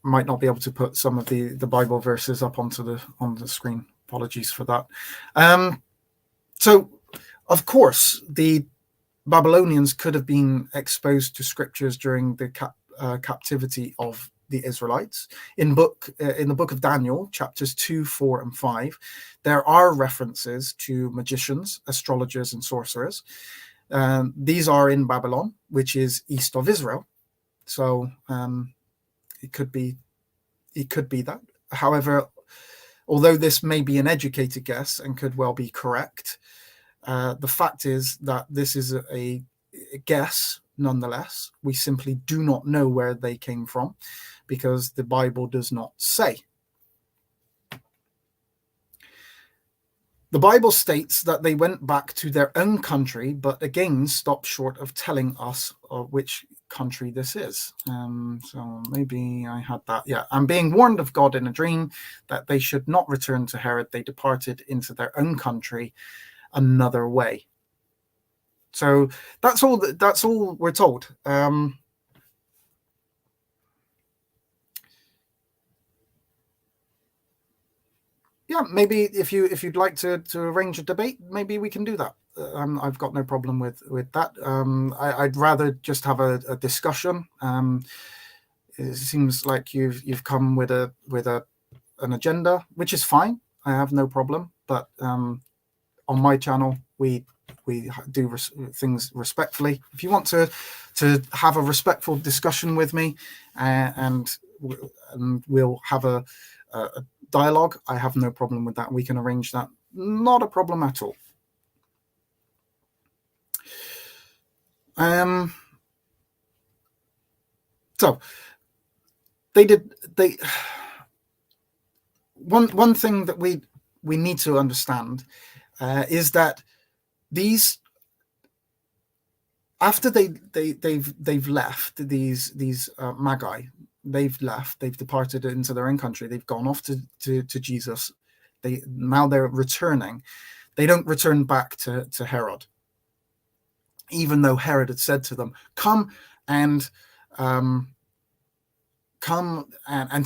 Might not be able to put some of the Bible verses up on the screen. Apologies for that. So, of course, the Babylonians could have been exposed to scriptures during the captivity of the Israelites. In the book of Daniel, chapters 2, 4, and 5, there are references to magicians, astrologers, and sorcerers. These are in Babylon, which is east of Israel. So it could be that. However, although this may be an educated guess and could well be correct, the fact is that this is a guess nonetheless. We simply do not know where they came from because the Bible does not say. The Bible states that they went back to their own country, but again stopped short of telling us which country this is. So maybe I had that. Yeah, and being warned of God in a dream that they should not return to Herod, they departed into their own country another way. So that's all. That's all we're told. Yeah, maybe if you'd like to arrange a debate, maybe we can do that. I've got no problem with that. I'd rather just have a discussion. It seems like you've come with an agenda, which is fine. I have no problem. But on my channel, we do things respectfully. If you want to have a respectful discussion with me, and we'll have a dialogue, I have no problem with that. We can arrange that. Not a problem at all. So one thing that we need to understand is that these, after they've left, these magi, they've left, they've departed into their own country, they've gone off to Jesus, now they're returning. They don't return back to Herod, even though Herod had said to them, come and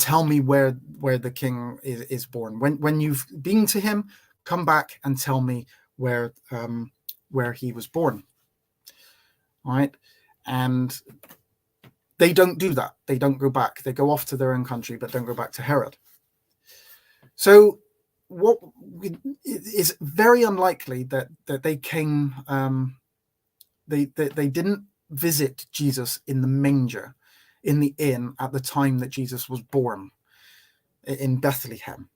tell me where the king is born. When you've been to him, come back and tell me where he was born. All right. And they don't do that. They don't go back. They go off to their own country, but don't go back to Herod. So is very unlikely that they came. They didn't visit Jesus in the manger, in the inn at the time that Jesus was born in Bethlehem.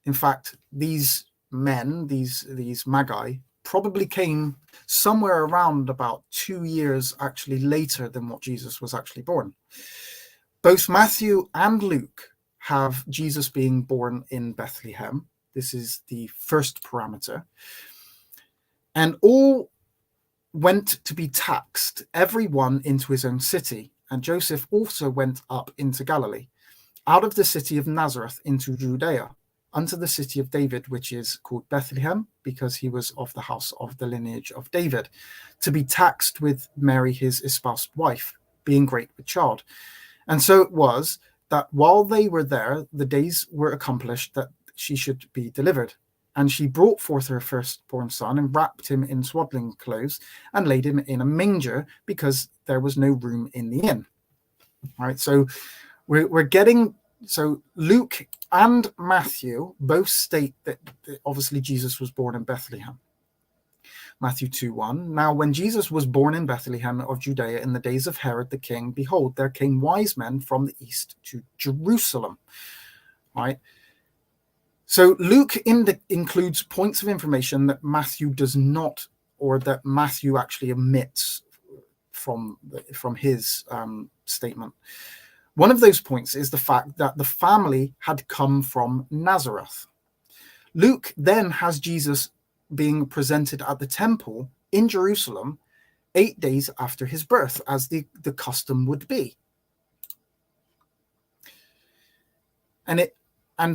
In fact, these men, these magi, probably came somewhere around about 2 years actually later than what Jesus was actually born. Both Matthew and Luke have Jesus being born in Bethlehem. This is the first parameter. And all went to be taxed, everyone into his own city. And Joseph also went up into Galilee, out of the city of Nazareth into Judea, unto the city of David, which is called Bethlehem, because he was of the house of the lineage of David, to be taxed with Mary, his espoused wife, being great with child. And so it was that while they were there, the days were accomplished that she should be delivered. And she brought forth her firstborn son and wrapped him in swaddling clothes and laid him in a manger, because there was no room in the inn. All right, so we're getting... So Luke and Matthew both state that obviously Jesus was born in Bethlehem. Matthew 2:1. Now when Jesus was born in Bethlehem of Judea in the days of Herod the king, behold, there came wise men from the east to Jerusalem. All right. So Luke includes points of information that Matthew does not, or that Matthew actually omits from his statement. One of those points is the fact that the family had come from Nazareth. Luke then has Jesus being presented at the temple in Jerusalem 8 days after his birth, as the custom would be. And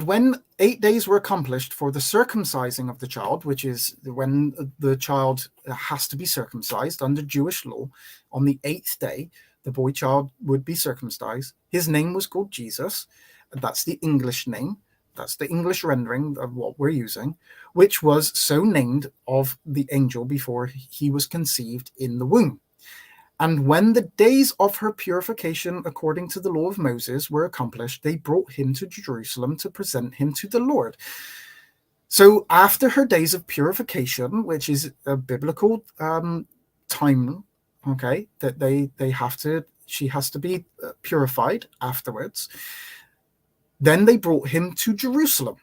when 8 days were accomplished for the circumcising of the child, which is when the child has to be circumcised under Jewish law, on the 8th day, the boy child would be circumcised. His name was called Jesus. That's the English name. That's the English rendering of what we're using, which was so named of the angel before he was conceived in the womb. And when the days of her purification, according to the law of Moses, were accomplished, they brought him to Jerusalem to present him to the Lord. So after her days of purification, which is a biblical time, okay, that she has to be purified afterwards. Then they brought him to Jerusalem.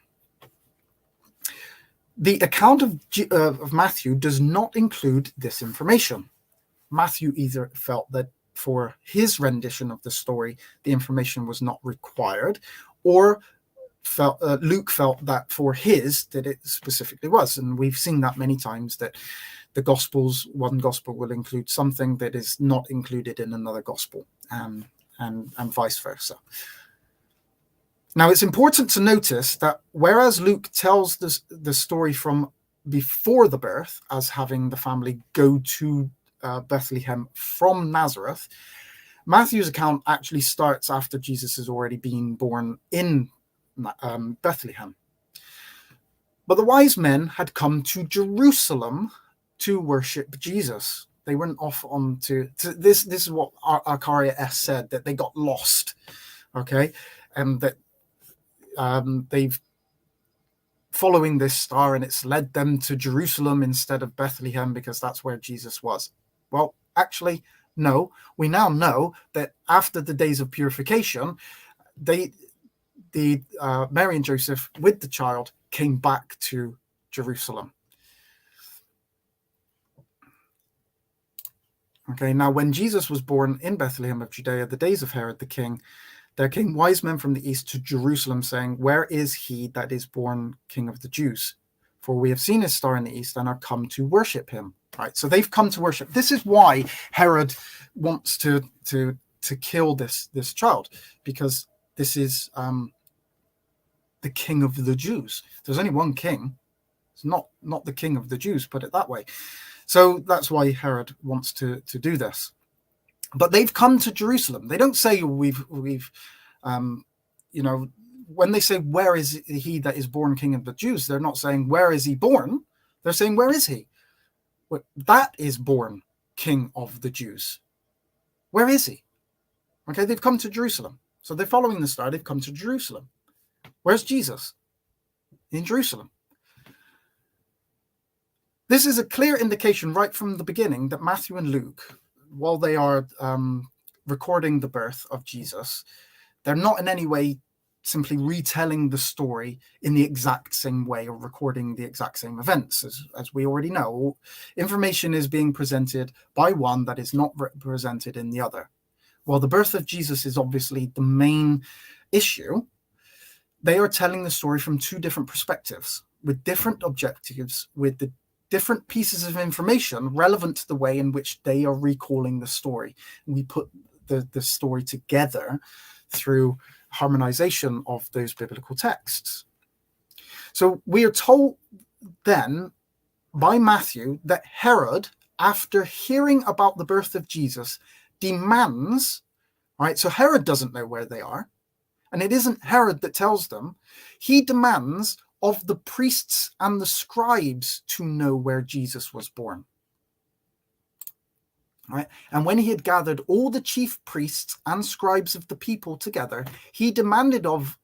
The account of Matthew does not include this information. Matthew either felt that for his rendition of the story, the information was not required, or Luke felt that for his, that it specifically was. And we've seen that many times, that the Gospels, one Gospel will include something that is not included in another Gospel, and vice versa. Now, it's important to notice that whereas Luke tells the story from before the birth as having the family go to Bethlehem from Nazareth, Matthew's account actually starts after Jesus has already been born in Bethlehem. But the wise men had come to Jerusalem to worship Jesus. They weren't off on to this. This is what Arcaria S said, that they got lost, okay, and that they've following this star and it's led them to Jerusalem instead of Bethlehem because that's where Jesus was. Well, actually, no. We now know that after the days of purification, Mary and Joseph with the child came back to Jerusalem. Okay, now when Jesus was born in Bethlehem of Judea, the days of Herod the king, there came wise men from the east to Jerusalem, saying, "Where is he that is born King of the Jews? For we have seen his star in the east and are come to worship him." Right, so they've come to worship. This is why Herod wants to kill this child, because this is the King of the Jews. There's only one king. It's not the King of the Jews, put it that way. So that's why Herod wants to do this. But they've come to Jerusalem. They don't say we've when they say, "Where is he that is born King of the Jews?" they're not saying, "Where is he born?" They're saying, "Where is he? Well, that is born King of the Jews. Where is he?" Okay, they've come to Jerusalem. So they're following the star. They've come to Jerusalem. Where's Jesus? In Jerusalem. This is a clear indication right from the beginning that Matthew and Luke, while they are recording the birth of Jesus, they're not in any way simply retelling the story in the exact same way or recording the exact same events. As we already know, information is being presented by one that is not represented in the other. While the birth of Jesus is obviously the main issue, they are telling the story from two different perspectives, with different objectives, with the different pieces of information relevant to the way in which they are recalling the story. We put the story together through harmonization of those biblical texts. So we are told then by Matthew that Herod, after hearing about the birth of Jesus, demands, right? So Herod doesn't know where they are, and it isn't Herod that tells them. He demands of the priests and the scribes to know where Jesus was born. Right? And when he had gathered all the chief priests and scribes of the people together, he demanded of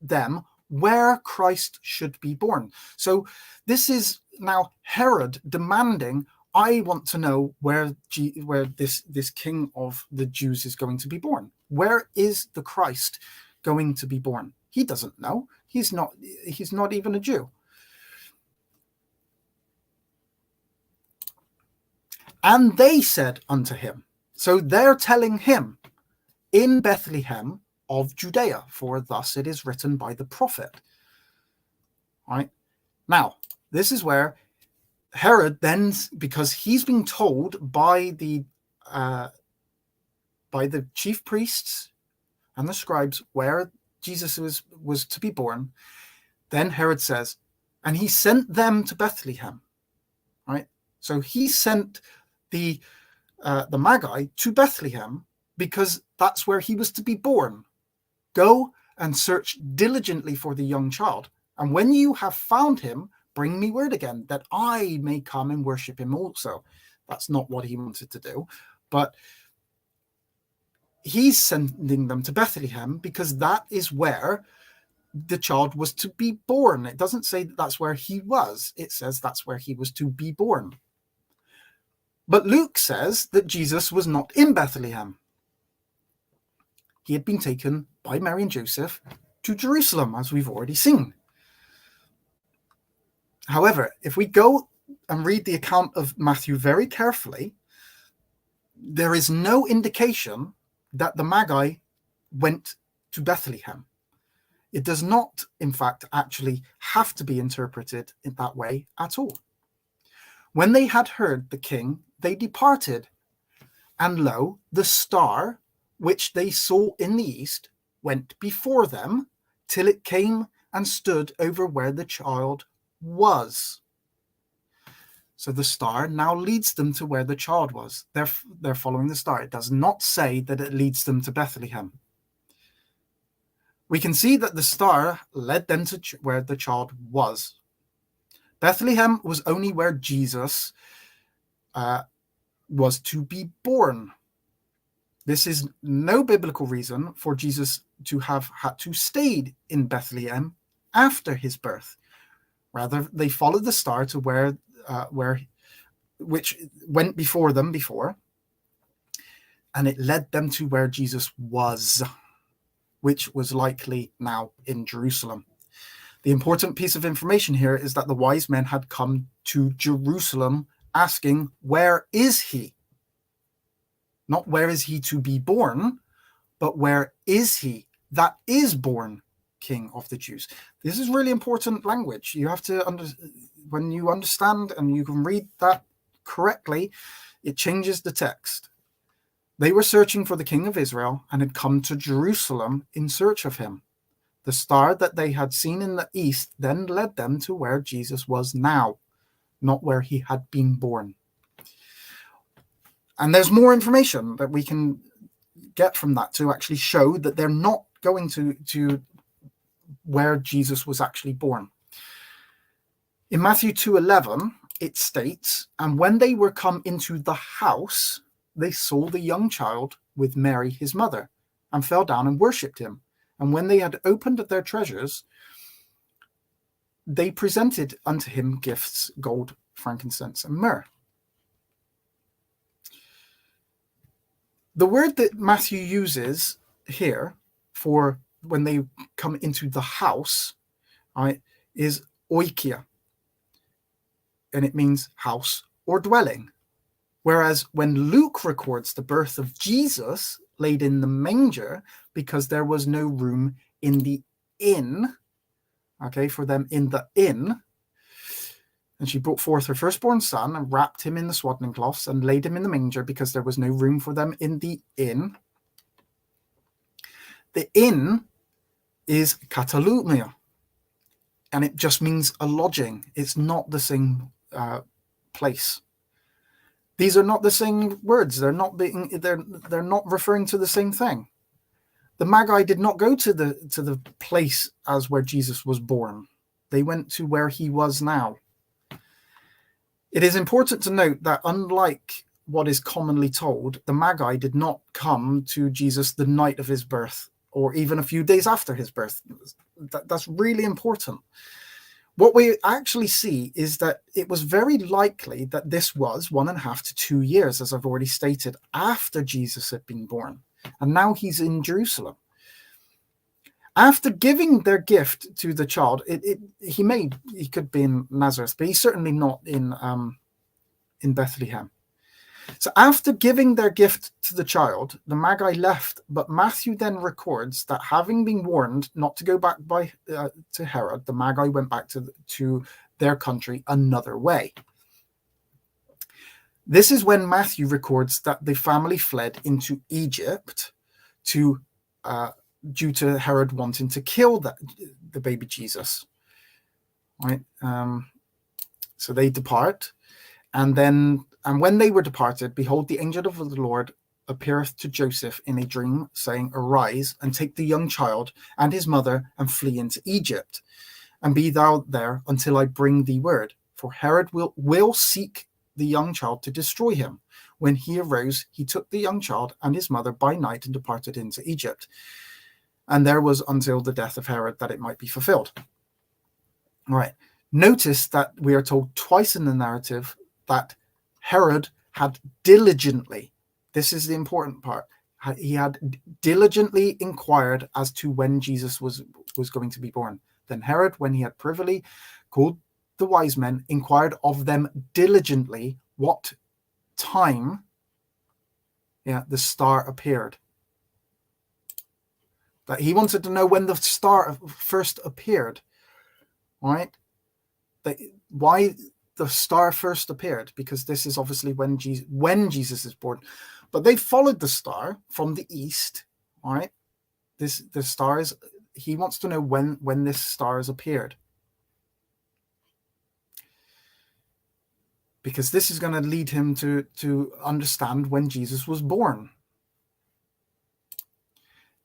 them where Christ should be born. So this is now Herod demanding, "I want to know where this King of the Jews is going to be born. Where is the Christ going to be born?" He doesn't know. He's not even a Jew. And they said unto him, so they're telling him, "In Bethlehem of Judea, for thus it is written by the prophet." Right? Now, this is where Herod then, because he's been told by the chief priests and the scribes where Jesus was to be born, then Herod says, and he sent them to Bethlehem. Right? So he sent the Magi to Bethlehem because that's where he was to be born. "Go and search diligently for the young child, and when you have found him, bring me word again, that I may come and worship him also." That's not what he wanted to do, but he's sending them to Bethlehem because that is where the child was to be born. It doesn't say that that's where he was. It says that's where he was to be born. But Luke says that Jesus was not in Bethlehem. He had been taken by Mary and Joseph to Jerusalem, as we've already seen. However, if we go and read the account of Matthew very carefully, there is no indication that the Magi went to Bethlehem. It does not, in fact, actually have to be interpreted in that way at all. When they had heard the king, they departed, and lo, the star which they saw in the east went before them till it came and stood over where the child was. So the star now leads them to where the child was. They're following the star. It does not say that it leads them to Bethlehem. We can see that the star led them to where the child was. Bethlehem was only where Jesus was to be born. This is no biblical reason for Jesus to have had to stay in Bethlehem after his birth. Rather, they followed the star to which went before them before, and it led them to where Jesus was, which was likely now in Jerusalem. The important piece of information here is that the wise men had come to Jerusalem asking, where is he? Not where is he to be born, but where is he that is born King of the Jews? This is really important language. You have to when you understand and you can read that correctly, it changes the text. They were searching for the King of Israel and had come to Jerusalem in search of him. The star that they had seen in the east then led them to where Jesus was now, not where he had been born. And there's more information that we can get from that to actually show that they're not going to where Jesus was actually born. In Matthew 2:11, it states, and when they were come into the house, they saw the young child with Mary his mother, and fell down and worshipped him. And when they had opened their treasures, they presented unto him gifts, gold, frankincense, and myrrh. The word that Matthew uses here for when they come into the house, right, is oikia, and it means house or dwelling. Whereas when Luke records the birth of Jesus laid in the manger, because there was no room in the inn, okay, for them in the inn, and she brought forth her firstborn son and wrapped him in the swaddling cloths and laid him in the manger because there was no room for them in the inn. The inn is katalumia, and it just means a lodging. It's not the same place. These are not the same words. They're not referring to the same thing. The Magi did not go to the place as where Jesus was born. They went to where he was now. It is important to note that unlike what is commonly told, the Magi did not come to Jesus the night of his birth or even a few days after his birth. That's really important. What we actually see is that it was very likely that this was 1.5 to 2 years, as I've already stated, after Jesus had been born. And now he's in Jerusalem. After giving their gift to the child, he could be in Nazareth, but he's certainly not in Bethlehem. So after giving their gift to the child, the Magi left, but Matthew then records that having been warned not to go back to Herod, the Magi went back to their country another way. This is when Matthew records that the family fled into Egypt due to Herod wanting to kill the baby Jesus. Right? So they depart, and when they were departed, behold, the angel of the Lord appeareth to Joseph in a dream, saying, Arise, and take the young child and his mother, and flee into Egypt, and be thou there until I bring thee word. For Herod will seek the young child to destroy him. When he arose, he took the young child and his mother by night and departed into Egypt. And there was until the death of Herod that it might be fulfilled. All right. Notice that we are told twice in the narrative that Herod had diligently, this is the important part, he had diligently inquired as to when Jesus was going to be born. Then Herod, when he had privily called the wise men, inquired of them diligently what time the star appeared. that he wanted to know when the star first appeared, right? Why the star first appeared, because this is obviously when Jesus is born. But they followed the star from the east, right? The star is, he wants to know when this star has appeared, because this is going to lead him to understand when Jesus was born.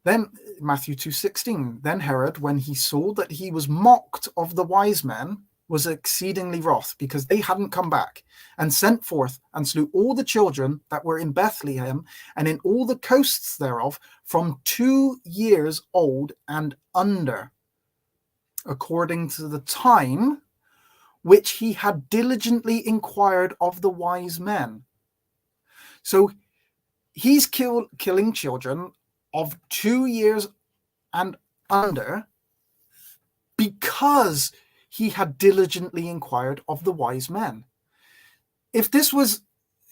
Then Matthew 2:16, then Herod, when he saw that he was mocked of the wise men, was exceedingly wroth, because they hadn't come back, and sent forth and slew all the children that were in Bethlehem and in all the coasts thereof, from 2 years old and under, according to the time which he had diligently inquired of the wise men. So he's killing children of 2 years and under because he had diligently inquired of the wise men. If this was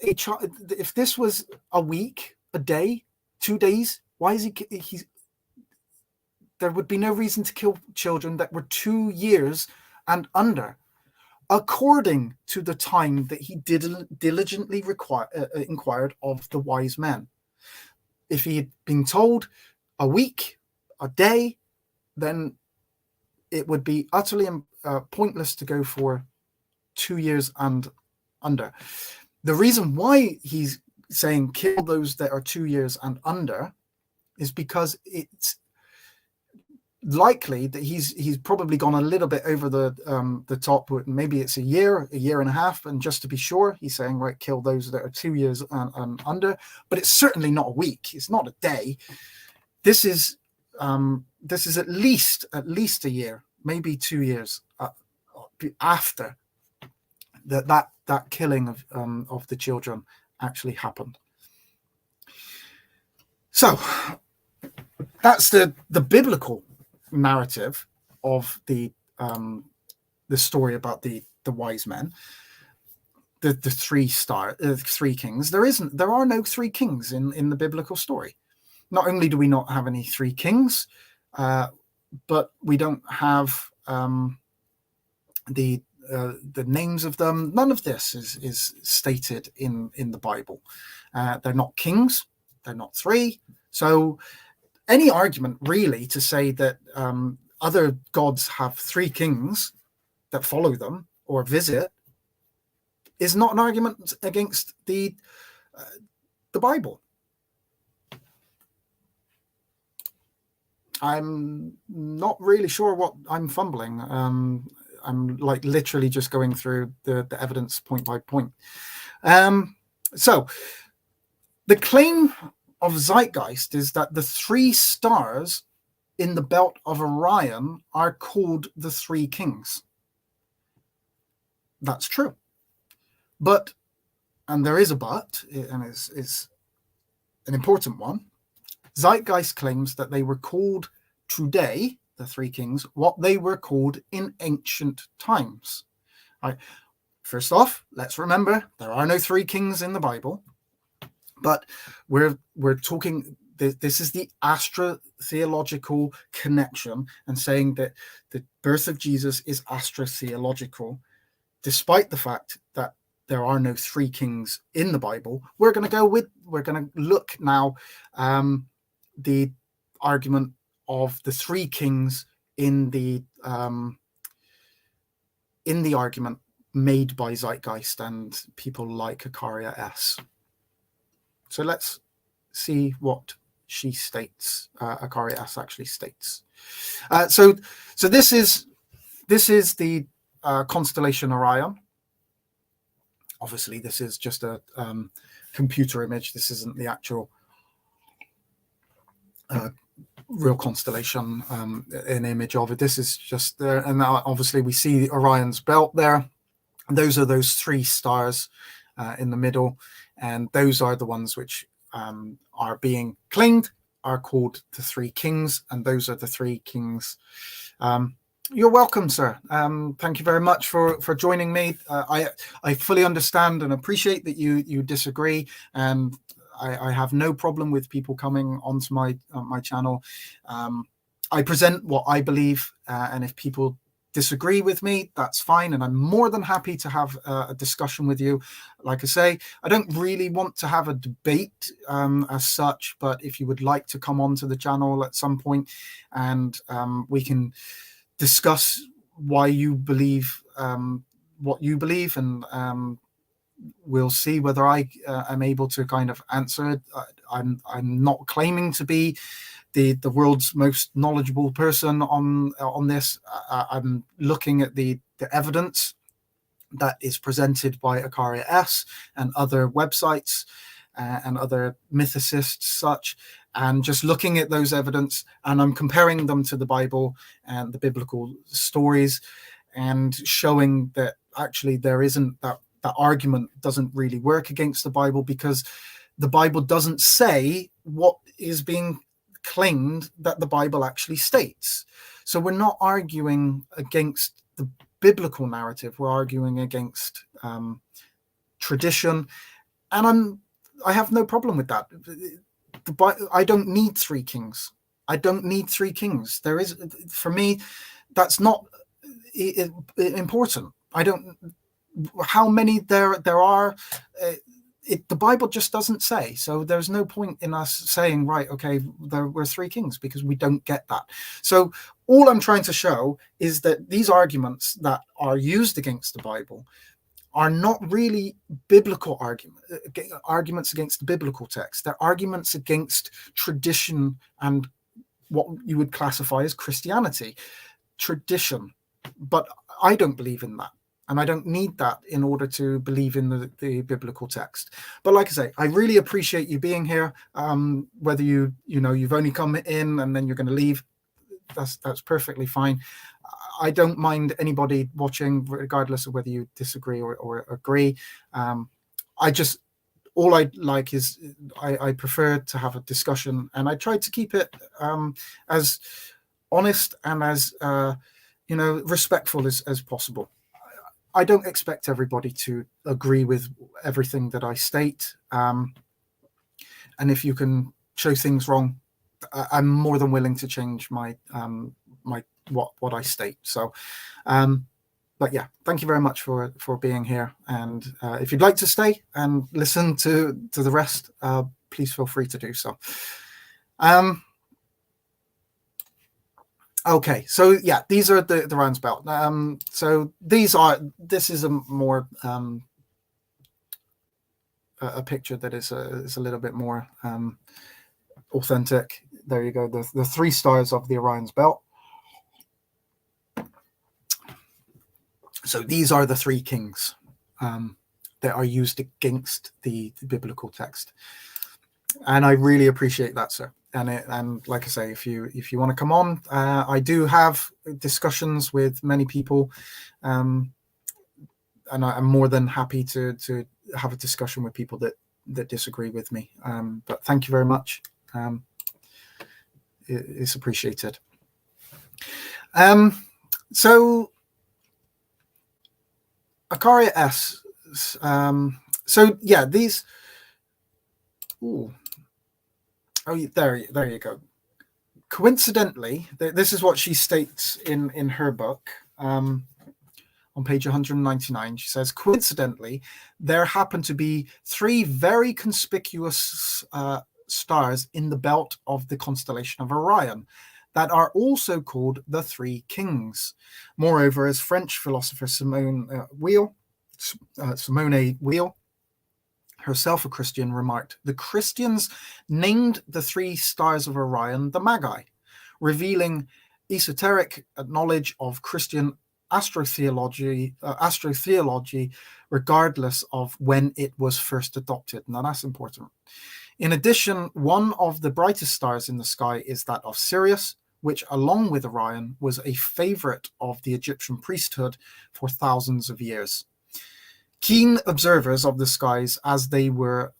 a week, a day, 2 days, why is he there would be no reason to kill children that were 2 years and under, according to the time that he diligently inquired of the wise men. If he had been told a week, a day, then it would be utterly pointless to go for 2 years and under. The reason why he's saying kill those that are 2 years and under is because it's likely that he's probably gone a little bit over the top. Maybe it's a year and a half, and just to be sure, he's saying, right, kill those that are 2 years and under. But it's certainly not a week. It's not a day. This is at least a year, maybe 2 years after that killing of the children actually happened. So that's the biblical narrative of the story about the wise men, the three kings. There are no three kings in the biblical story. Not only do we not have any three kings, but we don't have the names of them. None of this is stated in the Bible. They're not kings. They're not three. So any argument really to say that other gods have three kings that follow them or visit is not an argument against the Bible. I'm not really sure what I'm fumbling. I'm like literally just going through the evidence point by point. So the claim of Zeitgeist is that the three stars in the belt of Orion are called the three kings. That's true. But, and there is a but, and it's an important one, Zeitgeist claims that they were called today, the three kings, what they were called in ancient times. Right. First off, let's remember there are no three kings in the Bible, but we're talking. This is the astrotheological connection, and saying that the birth of Jesus is astrotheological, despite the fact that there are no three kings in the Bible. We're going to look now the argument of the three kings in the argument made by Zeitgeist and people like Akaria S. So let's see what she states. Akaria S actually states. So this is the constellation Orion. Obviously, this is just a computer image. This isn't the actual real constellation, an image of it. This is just there. And now obviously we see Orion's belt there. Those are those three stars in the middle. And those are the ones which are being claimed are called the three kings. And those are the three kings. You're welcome, sir. Thank you very much for joining me. I fully understand and appreciate that you disagree, and I have no problem with people coming onto my channel. I present what I believe, and if people disagree with me, that's fine, and I'm more than happy to have a discussion with you. Like I say, I don't really want to have a debate as such, but if you would like to come onto the channel at some point, and we can discuss why you believe what you believe, and we'll see whether I am able to kind of answer it. I'm not claiming to be the world's most knowledgeable person on this. I'm looking at the evidence that is presented by Akaria S and other websites and other mythicists such, and just looking at those evidence, and I'm comparing them to the Bible and the biblical stories, and showing that actually there isn't that argument doesn't really work against the Bible, because the Bible doesn't say what is being claimed that the Bible actually states. So we're not arguing against the biblical narrative, we're arguing against tradition, and I have no problem with that. I don't need three kings. I don't need three kings. There is, for me, that's not important. I don't, how many there are, the Bible just doesn't say. So there's no point in us saying, right, okay, there were three kings, because we don't get that. So all I'm trying to show is that these arguments that are used against the Bible are not really biblical arguments against the biblical text. They're arguments against tradition and what you would classify as Christianity, tradition. But I don't believe in that, and I don't need that in order to believe in the biblical text. But like I say, I really appreciate you being here. Whether you've only come in and then you're going to leave, that's perfectly fine. I don't mind anybody watching, regardless of whether you disagree or agree. All I like is I prefer to have a discussion, and I try to keep it as honest and as respectful as possible. I don't expect everybody to agree with everything that I state, and if you can show things wrong, I'm more than willing to change my what I state. So but yeah, thank you very much for being here, and if you'd like to stay and listen to the rest, please feel free to do so. Okay, so yeah, these are the rounds belt. So this is a more a picture that is a little bit more authentic. There you go, the 3 stars of the Orion's belt. So these are the 3 kings that are used against the biblical text, and I really appreciate that, sir. And like I say, if you want to come on, I do have discussions with many people, and I'm more than happy to have a discussion with people that disagree with me. But thank you very much. It's appreciated. So Akaria S. So yeah, these. Ooh. Oh, there you go. Coincidentally, this is what she states in her book on page 199. She says, coincidentally, there happen to be 3 very conspicuous stars in the belt of the constellation of Orion that are also called the 3 kings. Moreover, as French philosopher Simone Weil, herself a Christian, remarked, the Christians named the 3 stars of Orion the Magi, revealing esoteric knowledge of Christian astrotheology, regardless of when it was first adopted. Now that's important. In addition, one of the brightest stars in the sky is that of Sirius, which, along with Orion, was a favorite of the Egyptian priesthood for thousands of years. Keen observers of the skies, as they were,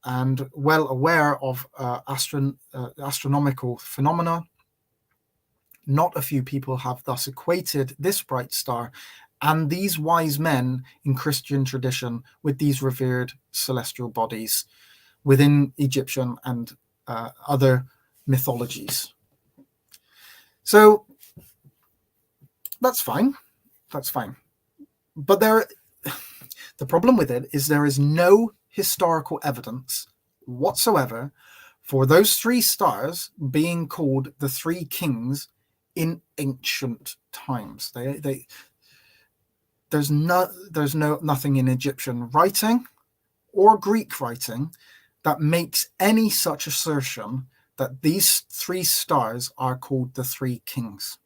and well aware of astronomical phenomena, not a few people have thus equated this bright star and these wise men in Christian tradition with these revered celestial bodies. within Egyptian and other mythologies. So that's fine. That's fine. But the problem with it is there is no historical evidence whatsoever for those three stars being called the three kings in ancient times. There's nothing in Egyptian writing or Greek writing that makes any such assertion that these three stars are called the three kings.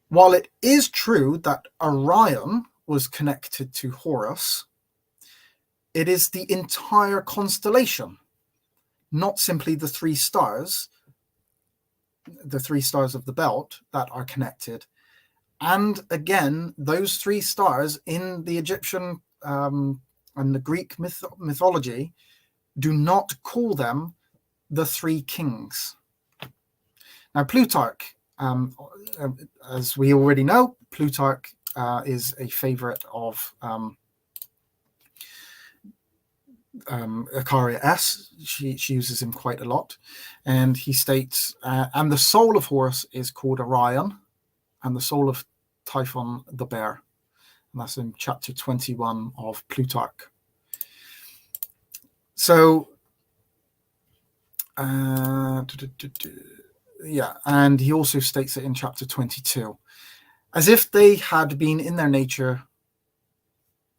While it is true that Orion was connected to Horus, it is the entire constellation, not simply the three stars of the belt, that are connected. And again, those three stars in the Egyptian and the Greek mythology do not call them the three kings. Now, Plutarch, as we already know, Plutarch is a favorite of Acaria S. She uses him quite a lot. And he states, and the soul of Horus is called Orion, and the soul of Typhon the bear. And that's in chapter 21 of Plutarch. So, yeah, and he also states it in chapter 22. As if they had been in their nature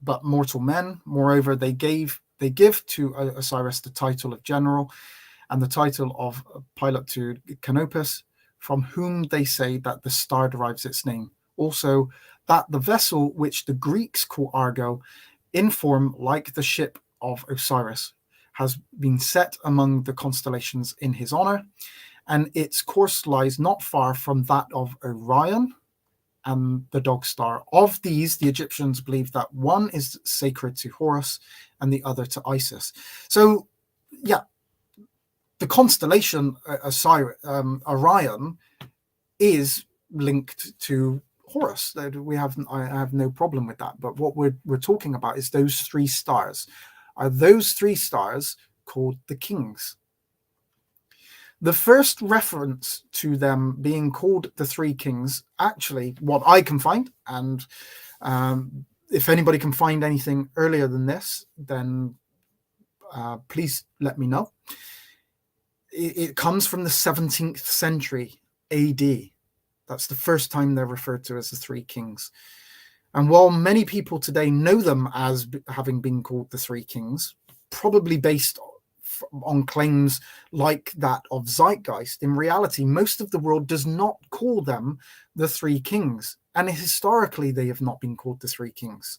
but mortal men. Moreover, they give to Osiris the title of general and the title of pilot to Canopus, from whom they say that the star derives its name. Also, that the vessel which the Greeks call Argo, in form like the ship of Osiris, has been set among the constellations in his honor, and its course lies not far from that of Orion and the dog star. Of these, the Egyptians believe that one is sacred to Horus and the other to Isis. So, yeah, the constellation Orion is linked to Horus. I have no problem with that. But what we're talking about is those three stars. Are those three stars called the kings? The first reference to them being called the three kings, actually, what I can find, and if anybody can find anything earlier than this, then please let me know. It comes from the 17th century AD. That's the first time they're referred to as the three kings. And while many people today know them as having been called the three kings, probably based on claims like that of Zeitgeist, in reality, most of the world does not call them the three kings. And historically, they have not been called the three kings.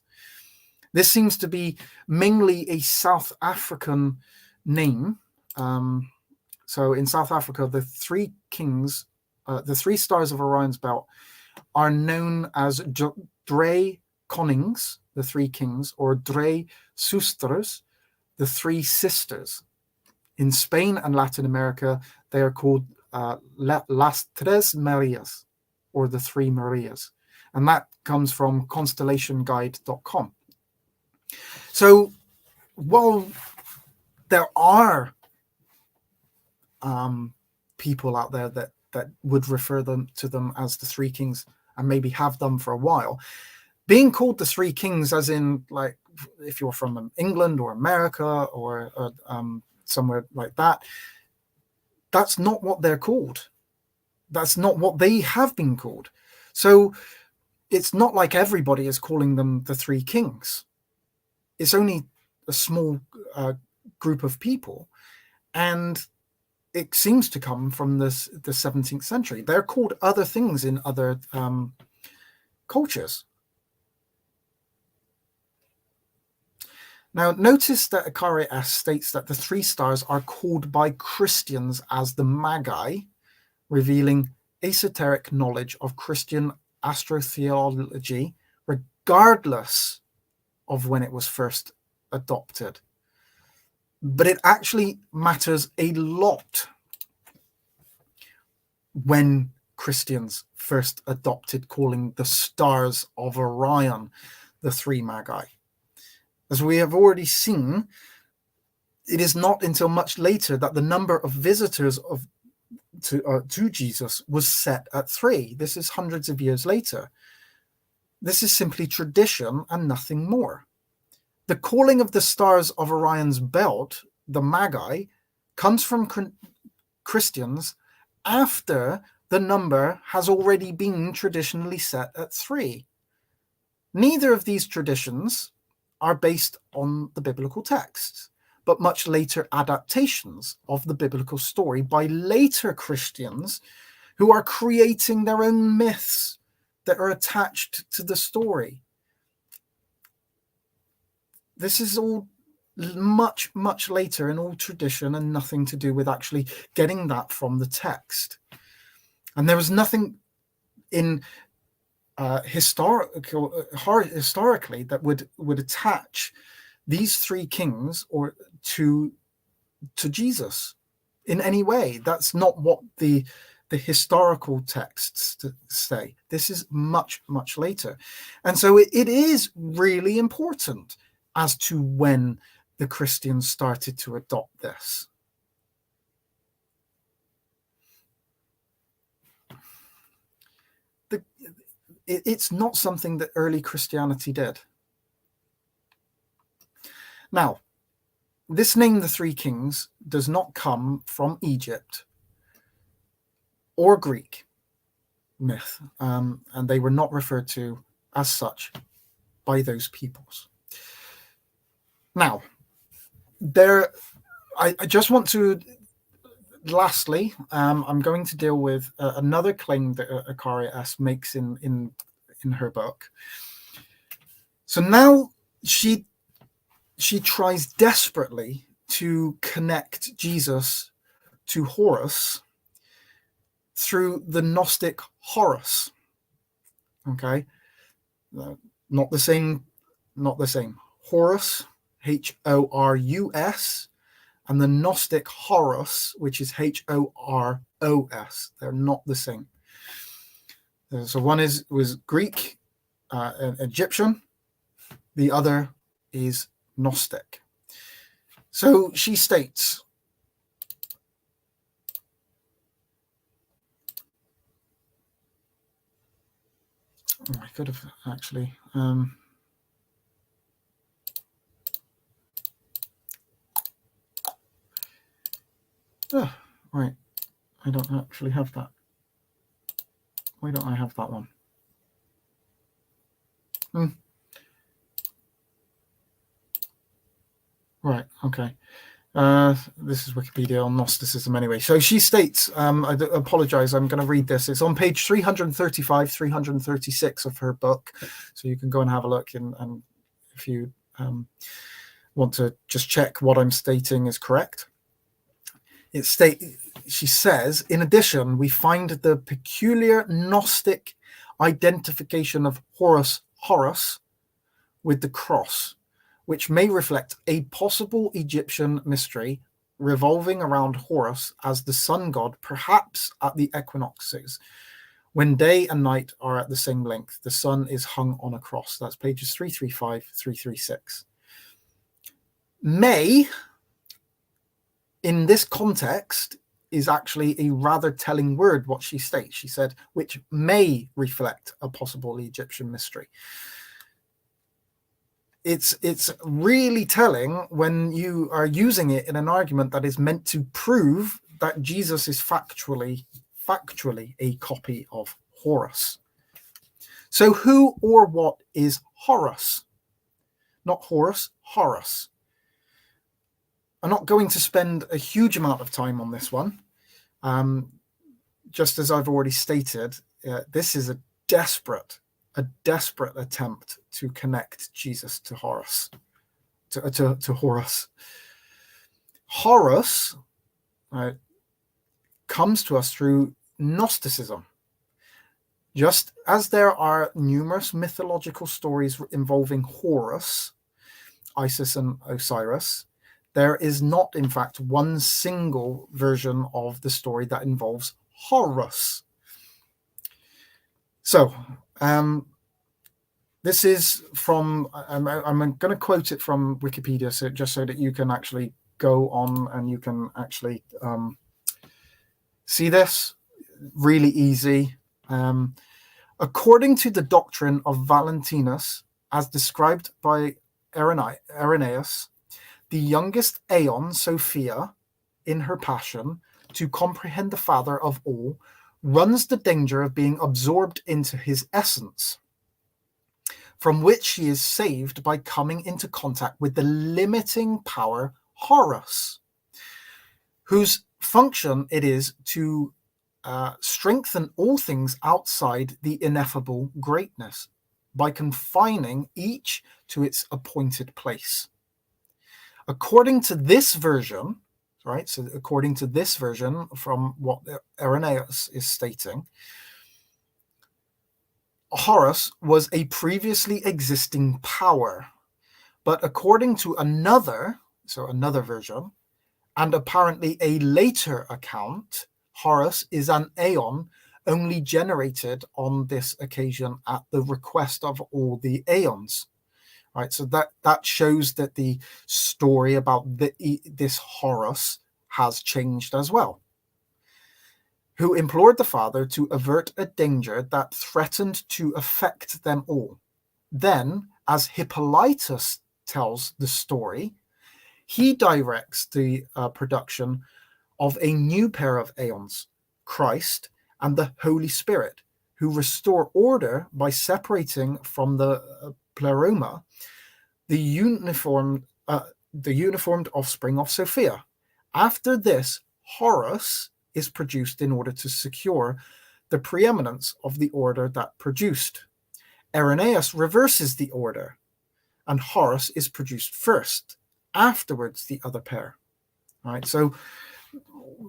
This seems to be mainly a South African name. So in South Africa, the three kings, the three stars of Orion's belt, are known as Drie Konings, the three kings, or Drie Susters, the three sisters. In Spain and Latin America, they are called Las Tres Marias, or the Three Marias. And that comes from constellationguide.com. So while there are people out there that would refer to them as the three kings, and maybe have done for a while, being called the three kings, as in, like, if you're from England or America or somewhere like that, that's not what they're called. That's not what they have been called. So it's not like everybody is calling them the three kings. It's only a small group of people, and it seems to come from the 17th century. They're called other things in other cultures. Now, notice that Acaria S states that the three stars are called by Christians as the Magi, revealing esoteric knowledge of Christian astrotheology, regardless of when it was first adopted. But it actually matters a lot when Christians first adopted calling the stars of Orion the three Magi. As we have already seen, it is not until much later that the number of visitors to Jesus was set at 3. This is hundreds of years later. This is simply tradition and nothing more. The calling of the stars of Orion's belt, the Magi, comes from Christians after the number has already been traditionally set at 3. Neither of these traditions are based on the biblical texts, but much later adaptations of the biblical story by later Christians who are creating their own myths that are attached to the story. This is all much, much later in all tradition and nothing to do with actually getting that from the text. And there was nothing in historically that would attach these 3 kings or to Jesus in any way. That's not what the historical texts say. This is much, much later. And so it is really important as to when the Christians started to adopt this. It's not something that early Christianity did. Now, this name, the 3 kings, does not come from Egypt or Greek myth, and they were not referred to as such by those peoples. Now, I just want to, lastly, I'm going to deal with another claim that Akaria S. makes in her book. So now she tries desperately to connect Jesus to Horus through the Gnostic Horus. Okay, not the same. Horus, Horus, and the Gnostic Horus, which is Horos. They're not the same. So one was Greek, Egyptian. The other is Gnostic. So she states, I could have actually right, I don't actually have that. Why don't I have that one? Right, okay. This is Wikipedia on Gnosticism anyway. So she states, I apologize, I'm going to read this. It's on page 335, 336 of her book. So you can go and have a look, and if you want to just check what I'm stating is correct. She says, in addition, we find the peculiar Gnostic identification of Horus with the cross, which may reflect a possible Egyptian mystery revolving around Horus as the sun god, perhaps at the equinoxes, when day and night are at the same length. The sun is hung on a cross. That's pages 335, 336. May, in this context, is actually a rather telling word, what she states. She said, which may reflect a possible Egyptian mystery. It's really telling when you are using it in an argument that is meant to prove that Jesus is factually a copy of Horus. So who or what is Horus? Not Horus, Horus. I'm not going to spend a huge amount of time on this one. Just as I've already stated, this is a desperate attempt to connect Jesus to Horus, to Horus. Horus comes to us through Gnosticism. Just as there are numerous mythological stories involving Horus, Isis and Osiris, there is not, in fact, one single version of the story that involves Horus. So, this is from, I'm going to quote it from Wikipedia, so just so that you can actually go on and you can actually see this really easy. According to the doctrine of Valentinus, as described by Irenaeus, the youngest Aeon, Sophia, in her passion, to comprehend the Father of all, runs the danger of being absorbed into his essence, from which she is saved by coming into contact with the limiting power Horus, whose function it is to strengthen all things outside the ineffable greatness by confining each to its appointed place. According to this version, right, so according to this version from what Irenaeus is stating, Horus was a previously existing power, but according to another version, and apparently a later account, Horus is an Aeon only generated on this occasion at the request of all the Aeons. Right, so that shows that the story about this Horus has changed as well, who implored the Father to avert a danger that threatened to affect them all. Then, as Hippolytus tells the story, he directs the production of a new pair of Aeons, Christ and the Holy Spirit, who restore order by separating from the pleroma the uniformed offspring of Sophia. After this, Horus is produced in order to secure the preeminence of the order that produced. Irenaeus reverses the order, and Horus is produced first, afterwards the other pair. All right, so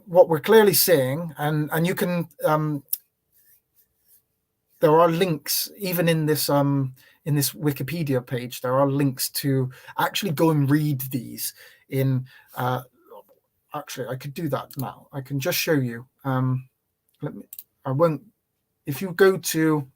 what we're clearly seeing, and you can there are links even in this Wikipedia page. There are links to actually go and read these in. Actually, I could do that now. I can just show you. I won't. If you go to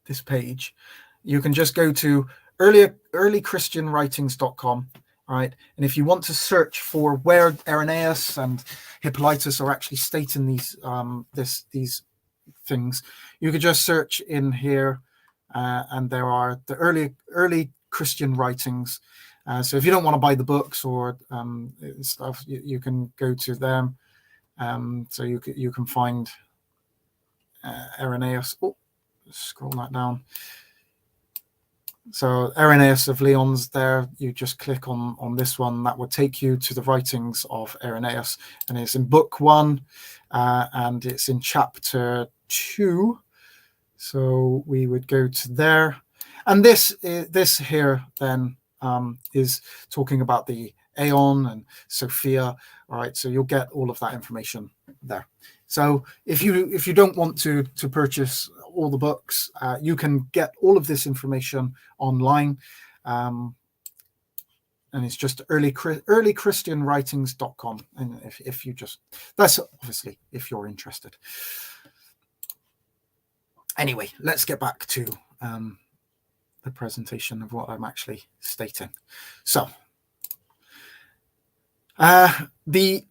this page, you can just go to earlychristianwritings.com. Right, and if you want to search for where Irenaeus and Hippolytus are actually stating these things, you could just search in here, and there are the early Christian writings. So if you don't want to buy the books or stuff, you can go to them. So you can find Irenaeus. Oh, scroll that down. So Irenaeus of Lyons there, you just click on this one. That will take you to the writings of Irenaeus, and it's in book 1, and it's in chapter 2. So we would go to there, and this here then is talking about the Aeon and Sophia. All right, so you'll get all of that information there. So if you don't want to purchase all the books, you can get all of this information online, and it's just earlychristianwritings.com. And if you just, that's obviously if you're interested. Anyway, let's get back to the presentation of what I'm actually stating. So the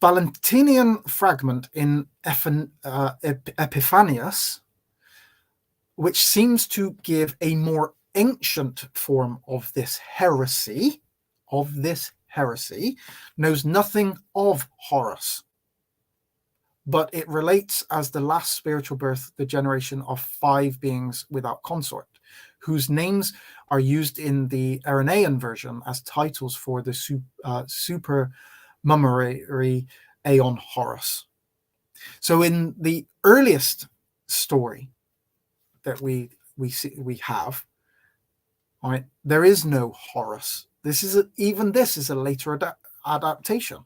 Valentinian fragment in Epiphanius, which seems to give a more ancient form of this heresy, knows nothing of Horus, but it relates as the last spiritual birth, the generation of 5 beings without consort, whose names are used in the Irenaean version as titles for the supernumerary Aeon Horus. So in the earliest story that we have, all right, there is no Horus. This is a later adaptation.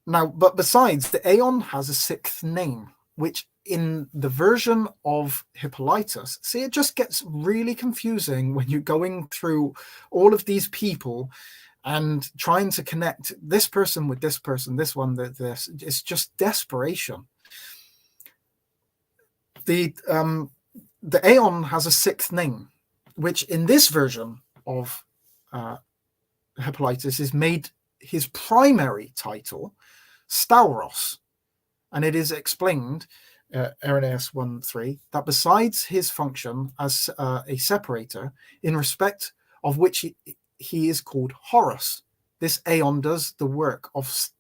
Now, but besides, the Aeon has a 6th name, which in the version of Hippolytus, see, it just gets really confusing when you're going through all of these people and trying to connect this person with this person, this one, this. It's just desperation. The Aeon has a 6th name, which in this version of Hippolytus is made his primary title Stauros, and it is explained, Irenaeus 1:3, that besides his function as a separator, in respect of which he is called Horus, this aeon does the work of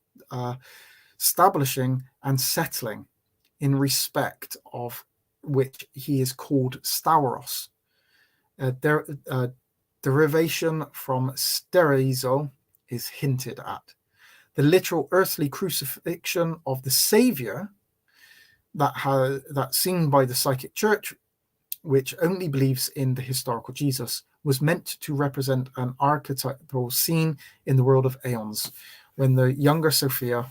establishing and settling, in respect of which he is called Stauros. Derivation from sterizo is hinted at. The literal earthly crucifixion of the Saviour that's seen by the psychic church, which only believes in the historical Jesus, was meant to represent an archetypal scene in the world of aeons, when the younger Sophia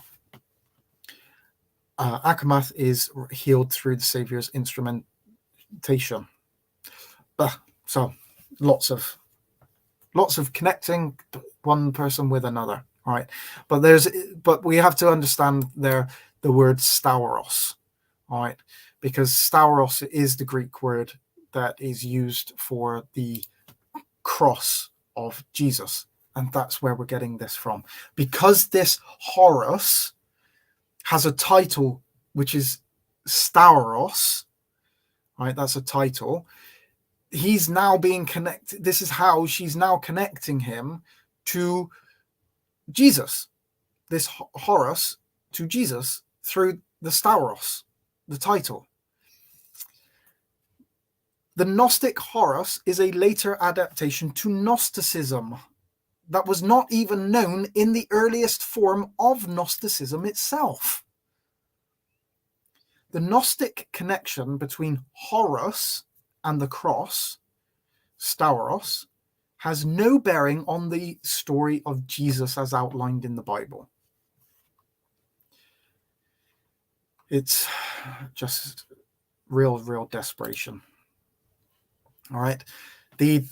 Achamoth is healed through the Saviour's instrumentation. So lots of connecting one person with another. All right, but we have to understand the word Stauros. All right, because Stauros is the Greek word that is used for the cross of Jesus, and that's where we're getting this from. Because this Horus has a title which is Stauros, right? That's a title. He's now being connected. This is how she's now connecting him to Jesus, this Horus to Jesus through the Stauros, the title. The Gnostic Horus is a later adaptation to Gnosticism that was not even known in the earliest form of Gnosticism itself. The Gnostic connection between Horus and the cross, Stauros, has no bearing on the story of Jesus as outlined in the Bible. It's just real desperation. All right. The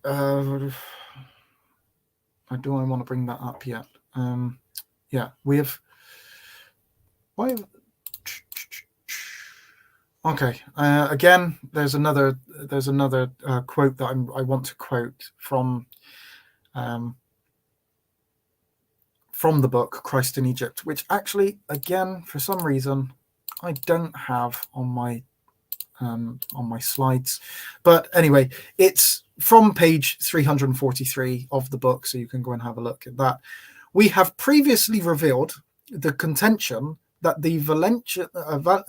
do I want to bring that up yet? Yeah, we have. Why? Okay. Again, there's another quote that I want to quote from the book Christ in Egypt, which actually, again, for some reason, I don't have on my slides. But anyway, it's from page 343 of the book, so you can go and have a look at that. We have previously revealed the contention that the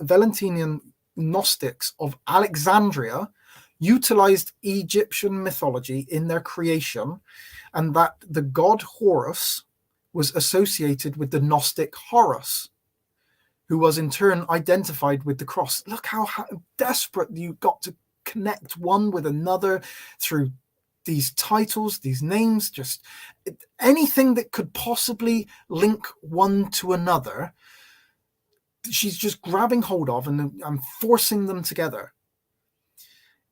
Valentinian Gnostics of Alexandria utilized Egyptian mythology in their creation, and that the god Horus was associated with the Gnostic Horus, who was in turn identified with the cross. Look how desperate you got to connect one with another through these titles, these names, just anything that could possibly link one to another. She's just grabbing hold of and forcing them together.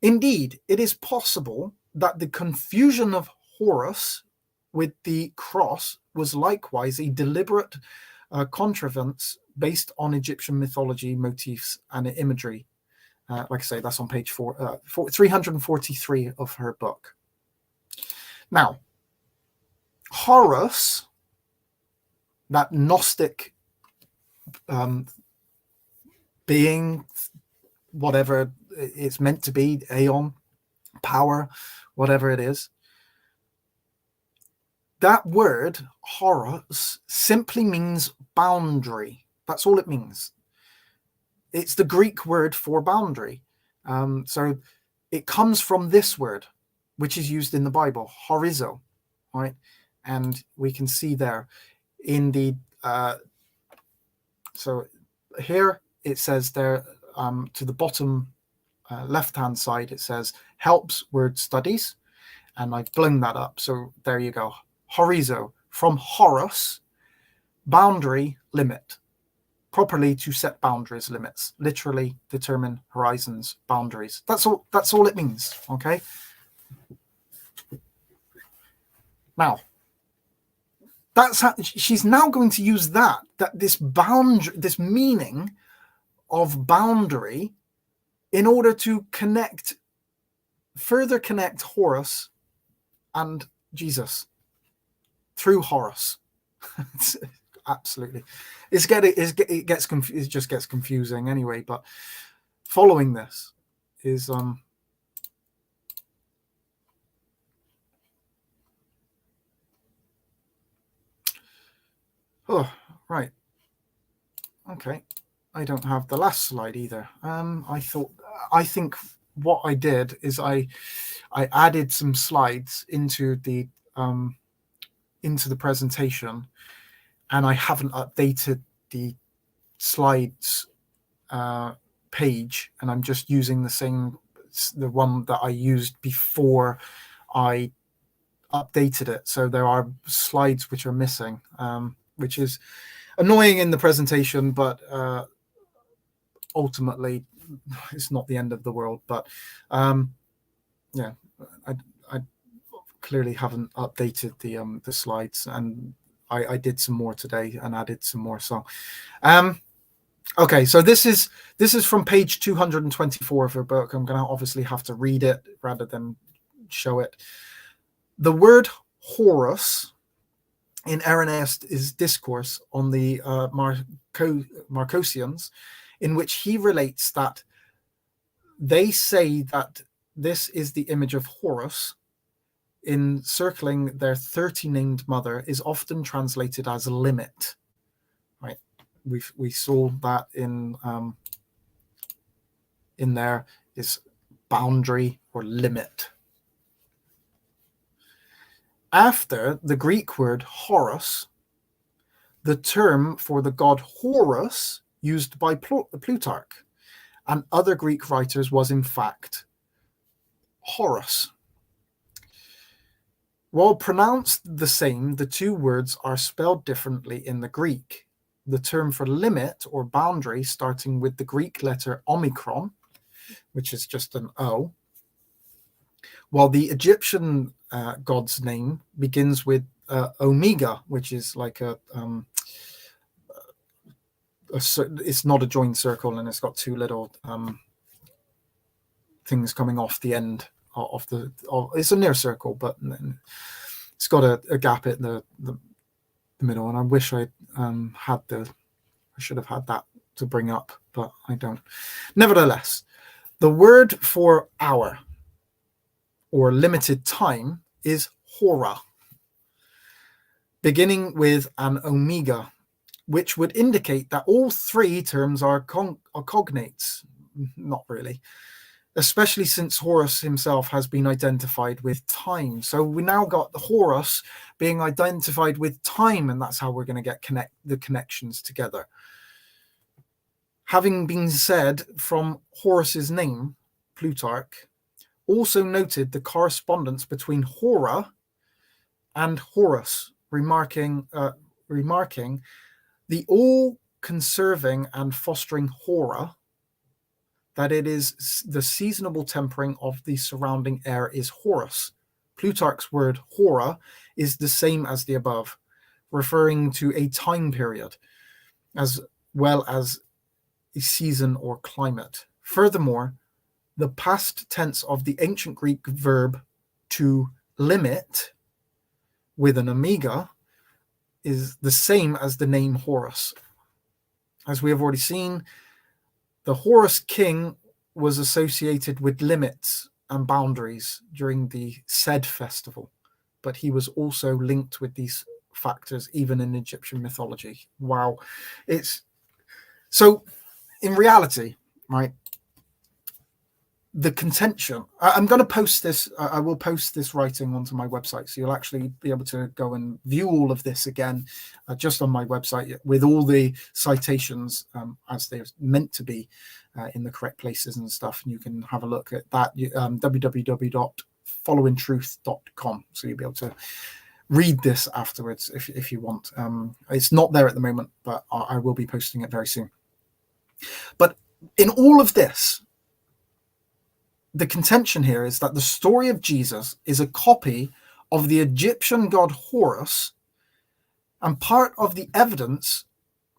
Indeed, it is possible that the confusion of Horus with the cross was likewise a deliberate contrivance based on Egyptian mythology, motifs, and imagery. Like I say, that's on page 343 of her book. Now, Horus, that Gnostic being, whatever it's meant to be, aeon, power, whatever it is, that word, Horus, simply means boundary. That's all it means. It's the Greek word for boundary. So it comes from this word, which is used in the Bible, horizo, right? And we can see there in the, so here it says there, to the bottom left-hand side, it says helps word studies. And I've blown that up. So there you go. Horizo, from Horus, boundary, limit. Properly to set boundaries, limits. Literally determine horizons, boundaries. That's all it means. Okay. Now, that's how she's now going to use this boundary, this meaning of boundary, in order to connect further connect Horus and Jesus through Horus. Absolutely, it just gets confusing anyway. But following this is oh right, okay. I don't have the last slide either. I think what I did is I added some slides into the presentation, and I haven't updated the slides page, and I'm just using the one that I used before I updated it. So there are slides which are missing, which is annoying in the presentation, but ultimately it's not the end of the world. But yeah, I clearly haven't updated the slides, and I did some more today and added some more. So okay, so this is from page 224 of your book. I'm going to obviously have to read it rather than show it. The word Horus in Irenaeus' discourse on the Marcosians, in which he relates that they say that this is the image of Horus encircling their 30 named mother, is often translated as limit. Right, we saw that in there is boundary or limit. After the Greek word Horus, the term for the god Horus used by Plutarch and other Greek writers was in fact Horus. While pronounced the same, the two words are spelled differently in the Greek. The term for limit or boundary, starting with the Greek letter omicron, which is just an O, while the Egyptian god's name begins with omega, which is like it's not a joined circle, and it's got two little things coming off the end of it's a near circle, but it's got a gap in the middle. And I wish I should have had that to bring up, but I don't. Nevertheless, the word for hour or limited time is hora, beginning with an omega, which would indicate that all three terms are cognates. Not really, especially since Horus himself has been identified with time. So we now got the Horus being identified with time, and that's how we're going to get the connections together. Having been said from Horus's name, Plutarch also noted the correspondence between Hora and Horus, remarking the all-conserving and fostering Hora, that it is the seasonable tempering of the surrounding air is Horus. Plutarch's word Hora is the same as the above, referring to a time period, as well as a season or climate. Furthermore, the past tense of the ancient Greek verb to limit with an omega is the same as the name Horus. As we have already seen, the Horus king was associated with limits and boundaries during the said festival, but he was also linked with these factors even in Egyptian mythology. Wow. It's so in reality, right, the contention, I'm going to post this, I will post this writing onto my website, so you'll actually be able to go and view all of this again just on my website with all the citations as they're meant to be in the correct places and stuff. And you can have a look at that, www.followingtruth.com, so you'll be able to read this afterwards if you want. It's not there at the moment, but I will be posting it very soon. But in all of this, the contention here is that the story of Jesus is a copy of the Egyptian god Horus, and part of the evidence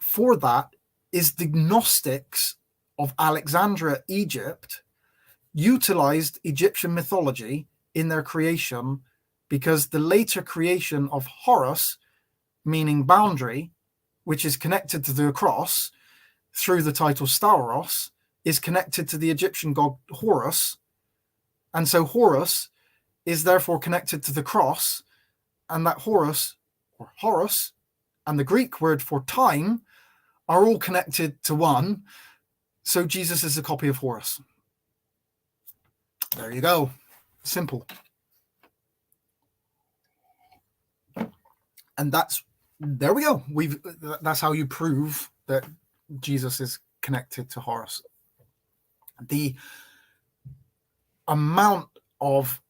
for that is the Gnostics of Alexandria, Egypt, utilized Egyptian mythology in their creation, because the later creation of Horus, meaning boundary, which is connected to the cross through the title Stauros, is connected to the Egyptian god Horus. And so Horus is therefore connected to the cross, and that Horus, or Horus, and the Greek word for time are all connected to one. So Jesus is a copy of Horus. There you go. Simple. And there we go. That's how you prove that Jesus is connected to Horus. The amount of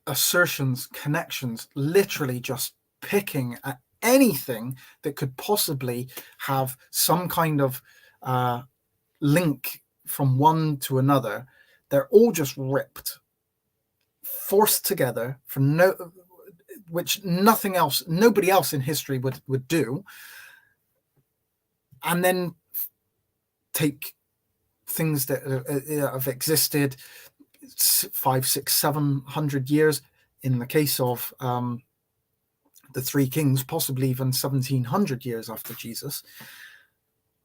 assertions, connections, literally just picking at anything that could possibly have some kind of link from one to another, they're all just ripped, forced together for which nobody else in history would do, and then take things that have existed 500, 600, 700 years, in the case of the three kings, possibly even 1700 years after Jesus,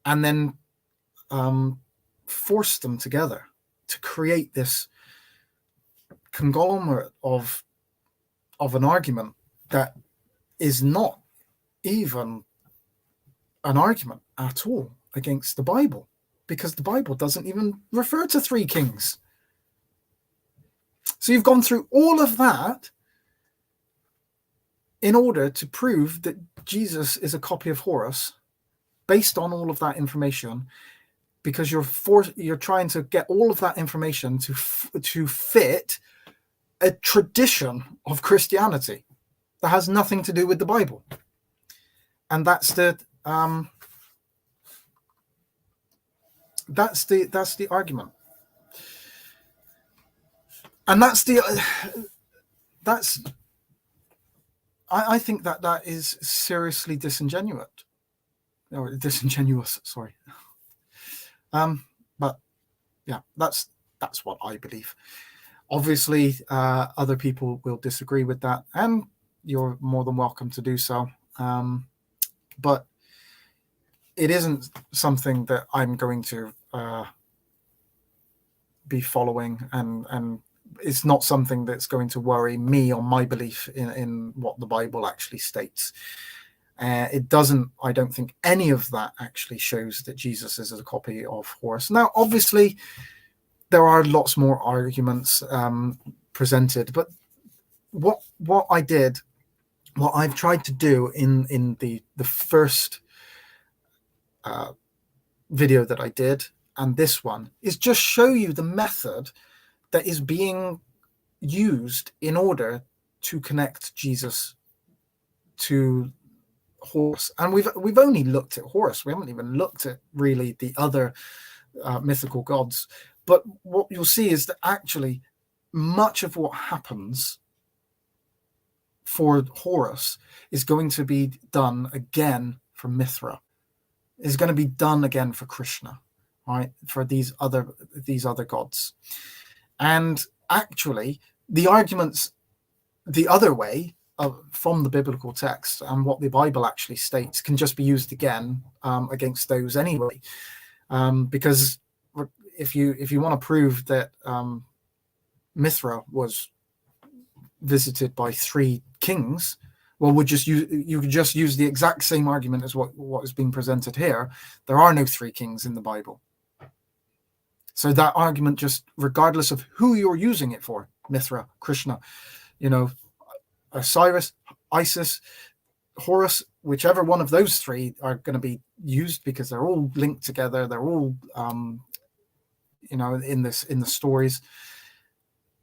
and then force them together to create this conglomerate of an argument that is not even an argument at all against the Bible, because the Bible doesn't even refer to three kings. So you've gone through all of that in order to prove that Jesus is a copy of Horus, based on all of that information, because you're trying to get all of that information to fit a tradition of Christianity that has nothing to do with the Bible. And that's the argument. And I think that is seriously disingenuous. Sorry. But yeah, that's what I believe. Obviously, other people will disagree with that, and you're more than welcome to do so. But it isn't something that I'm going to be following, and it's not something that's going to worry me on my belief in what the Bible actually states. It doesn't. I don't think any of that actually shows that Jesus is a copy of Horus. Now, obviously, there are lots more arguments presented, but what I've tried to do in the first video that I did, and this one, is just show you the method that is being used in order to connect Jesus to Horus. And we've only looked at Horus. We haven't even looked at really the other mythical gods. But what you'll see is that actually much of what happens for Horus is going to be done again for Mithra, is going to be done again for Krishna, right? For these other gods. And actually, the arguments the other way from the biblical text and what the Bible actually states can just be used again against those anyway, because if you want to prove that Mithra was visited by three kings, well, you could just use the exact same argument as what is being presented here. There are no three kings in the Bible. So that argument, just regardless of who you're using it for, Mithra, Krishna, Osiris, Isis, Horus, whichever one of those three are going to be used, because they're all linked together. They're all, in the stories,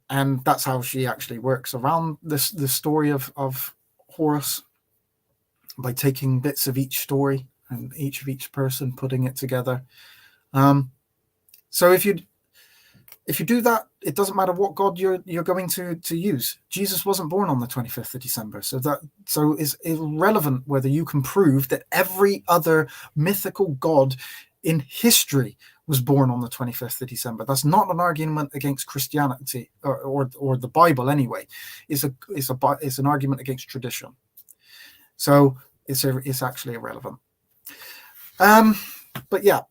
and that's how she actually works around the story of Horus, by taking bits of each story and each person, putting it together. So if you do that, it doesn't matter what god you're going to use. Jesus wasn't born on the 25th of December, so it's irrelevant whether you can prove that every other mythical god in history was born on the 25th of December. That's not an argument against Christianity or the Bible anyway. It's an argument against tradition. So it's actually irrelevant. But yeah,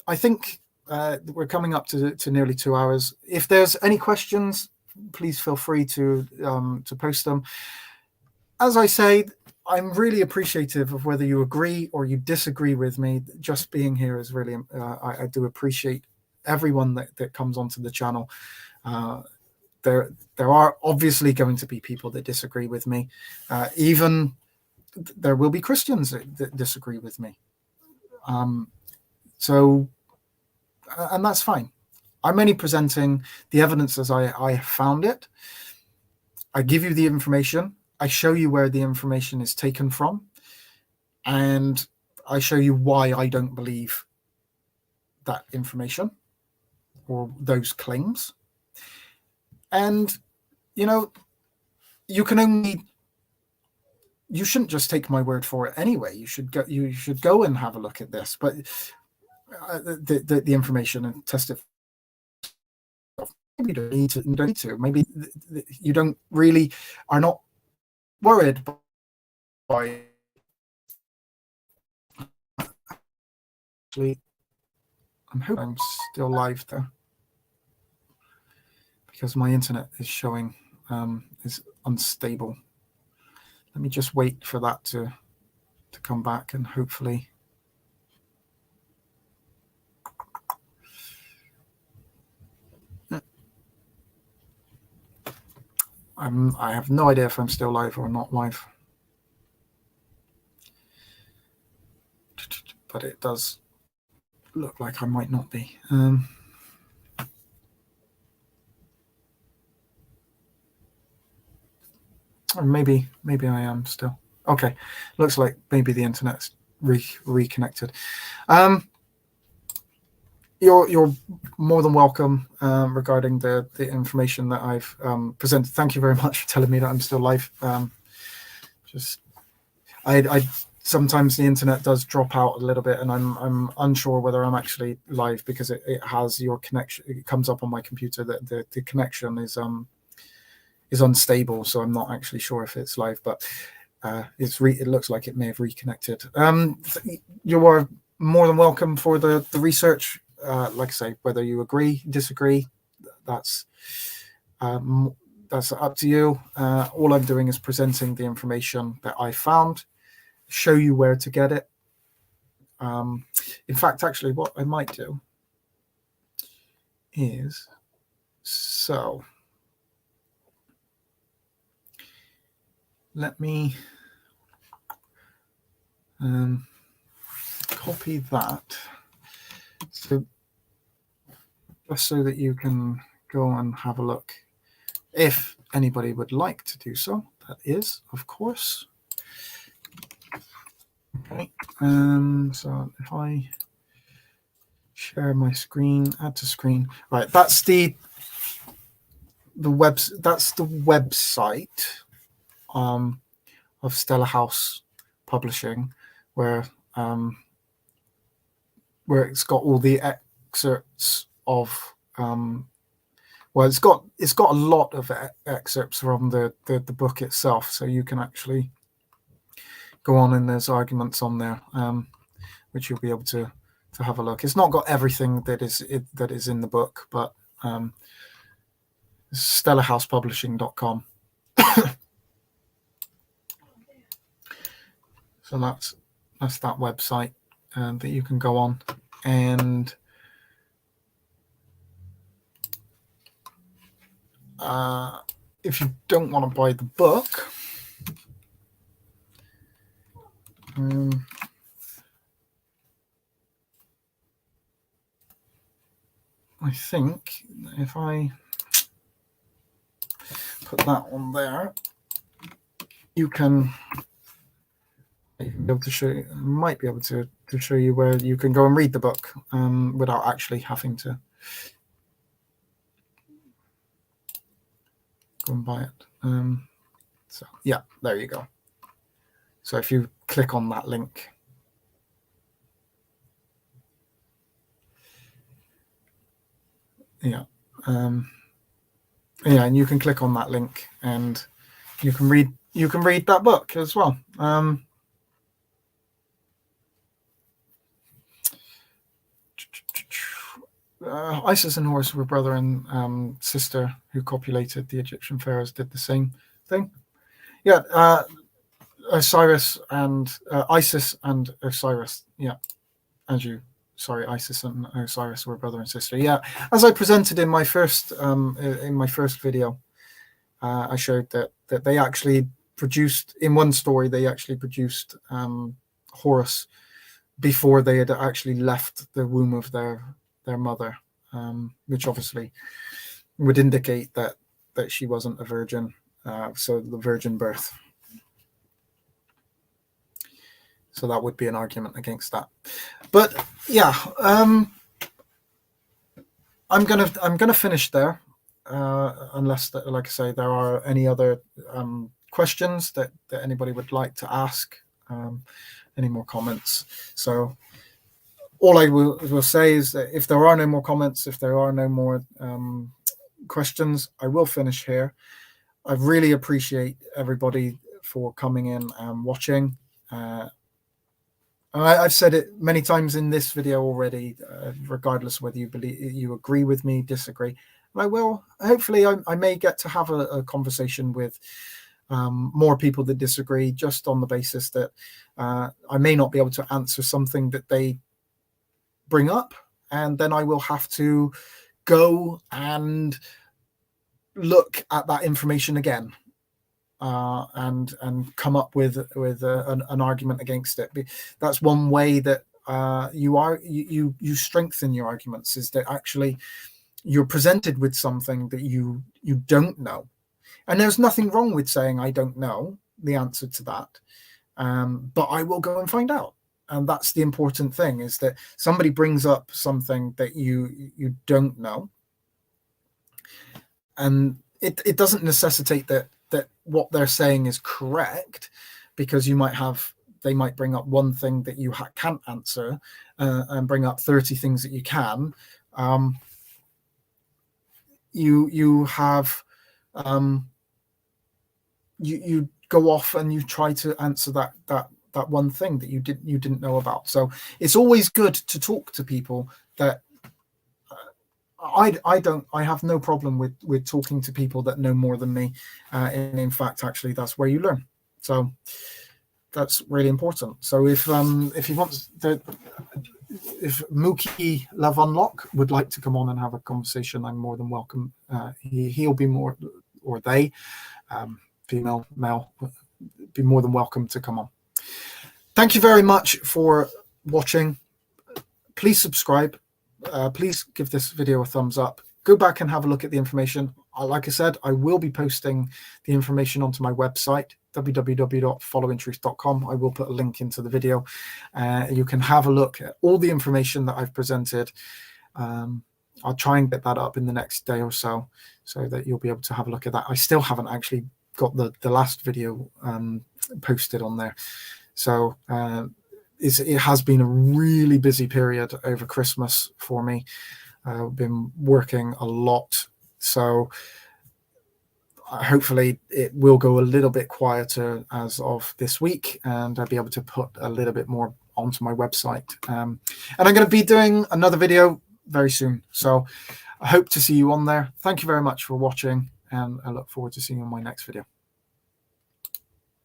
I think we're coming up to nearly 2 hours. If there's any questions, please feel free to post them. As I say, I'm really appreciative of whether you agree or you disagree with me. Just being here is really, I do appreciate everyone that comes onto the channel. There are obviously going to be people that disagree with me. Even there will be Christians that disagree with me. And that's fine. I'm only presenting the evidence as I found it. I give you the information. I show you where the information is taken from, and I show you why I don't believe that information or those claims. And, you shouldn't just take my word for it anyway. You should go and have a look at this, but the information and test it. Maybe you don't need to. Maybe you don't really are not worried by. Actually, I'm hoping I'm still live there because my internet is showing is unstable. Let me just wait for that to come back, and hopefully. I have no idea if I'm still live or not live, but it does look like I might not be. Or maybe I am still. Okay, looks like maybe the internet's reconnected. You're more than welcome regarding the information that I've presented. Thank you very much for telling me that I'm still live. I sometimes the internet does drop out a little bit, and I'm unsure whether I'm actually live because it has your connection. It comes up on my computer that the connection is unstable, so I'm not actually sure if it's live, but it looks like it may have reconnected. You are more than welcome for the research. Like I say, whether you agree, disagree, that's up to you. All I'm doing is presenting the information that I found, show you where to get it. In fact, actually, what I might do is let me copy that, so just so that you can go and have a look if anybody would like to do so. That is, of course. Okay, so if I share my screen, add to screen, right, that's the website of Stella House Publishing, where it's got all the excerpts of well, it's got a lot of excerpts from the book itself, so you can actually go on, and there's arguments on there which you'll be able to have a look. It's not got everything that is in the book, but stellahousepublishing.com. So that's that website that you can go on, and if you don't want to buy the book, I think if I put that on there, you can be able to show. Might be able to show you where you can go and read the book without actually having to go and buy it. So yeah, there you go. So if you click on that link, Yeah. Yeah, and you can click on that link and you can read that book as well. Isis and Horus were brother and sister who copulated. The Egyptian pharaohs did the same thing. Yeah, Osiris and Isis and Osiris. Yeah, Isis and Osiris were brother and sister. Yeah, as I presented in my first video, I showed that they actually produced, in one story, they actually produced Horus before they had actually left the womb of their mother, which obviously would indicate that she wasn't a virgin, so the virgin birth. So that would be an argument against that. But yeah, I'm gonna finish there, unless, like I say, there are any other questions that anybody would like to ask, any more comments. So all I will say is that if there are no more comments, if there are no more questions, I will finish here. I really appreciate everybody for coming in and watching. I've said it many times in this video already, regardless whether you agree with me, disagree. And I will, hopefully, I may get to have a conversation with more people that disagree, just on the basis that I may not be able to answer something that they bring up, and then I will have to go and look at that information again, and come up with an argument against it. That's one way that you strengthen your arguments, is that actually you're presented with something that you don't know, and there's nothing wrong with saying I don't know the answer to that, but I will go and find out. And that's the important thing, is that somebody brings up something that you don't know, and it doesn't necessitate that what they're saying is correct, because they might bring up one thing that you can't answer, and bring up 30 things that you can. You have you go off and you try to answer that one thing that you didn't know about. So it's always good to talk to people that I have no problem with talking to people that know more than me, and in fact, actually, that's where you learn. So that's really important. So if you want if Mookie Love Unlock would like to come on and have a conversation, I'm more than welcome. He'll be more, or they, female, male, be more than welcome to come on. Thank you very much for watching. Please subscribe. Please give this video a thumbs up. Go back and have a look at the information. Like I said, I will be posting the information onto my website, www.followintruth.com. I will put a link into the video. You can have a look at all the information that I've presented. I'll try and get that up in the next day or so that you'll be able to have a look at that. I still haven't actually got the last video posted on there. So it has been a really busy period over Christmas for me. I've been working a lot, so hopefully it will go a little bit quieter as of this week, and I'll be able to put a little bit more onto my website. And I'm going to be doing another video very soon, so I hope to see you on there. Thank you very much for watching, and I look forward to seeing you on my next video.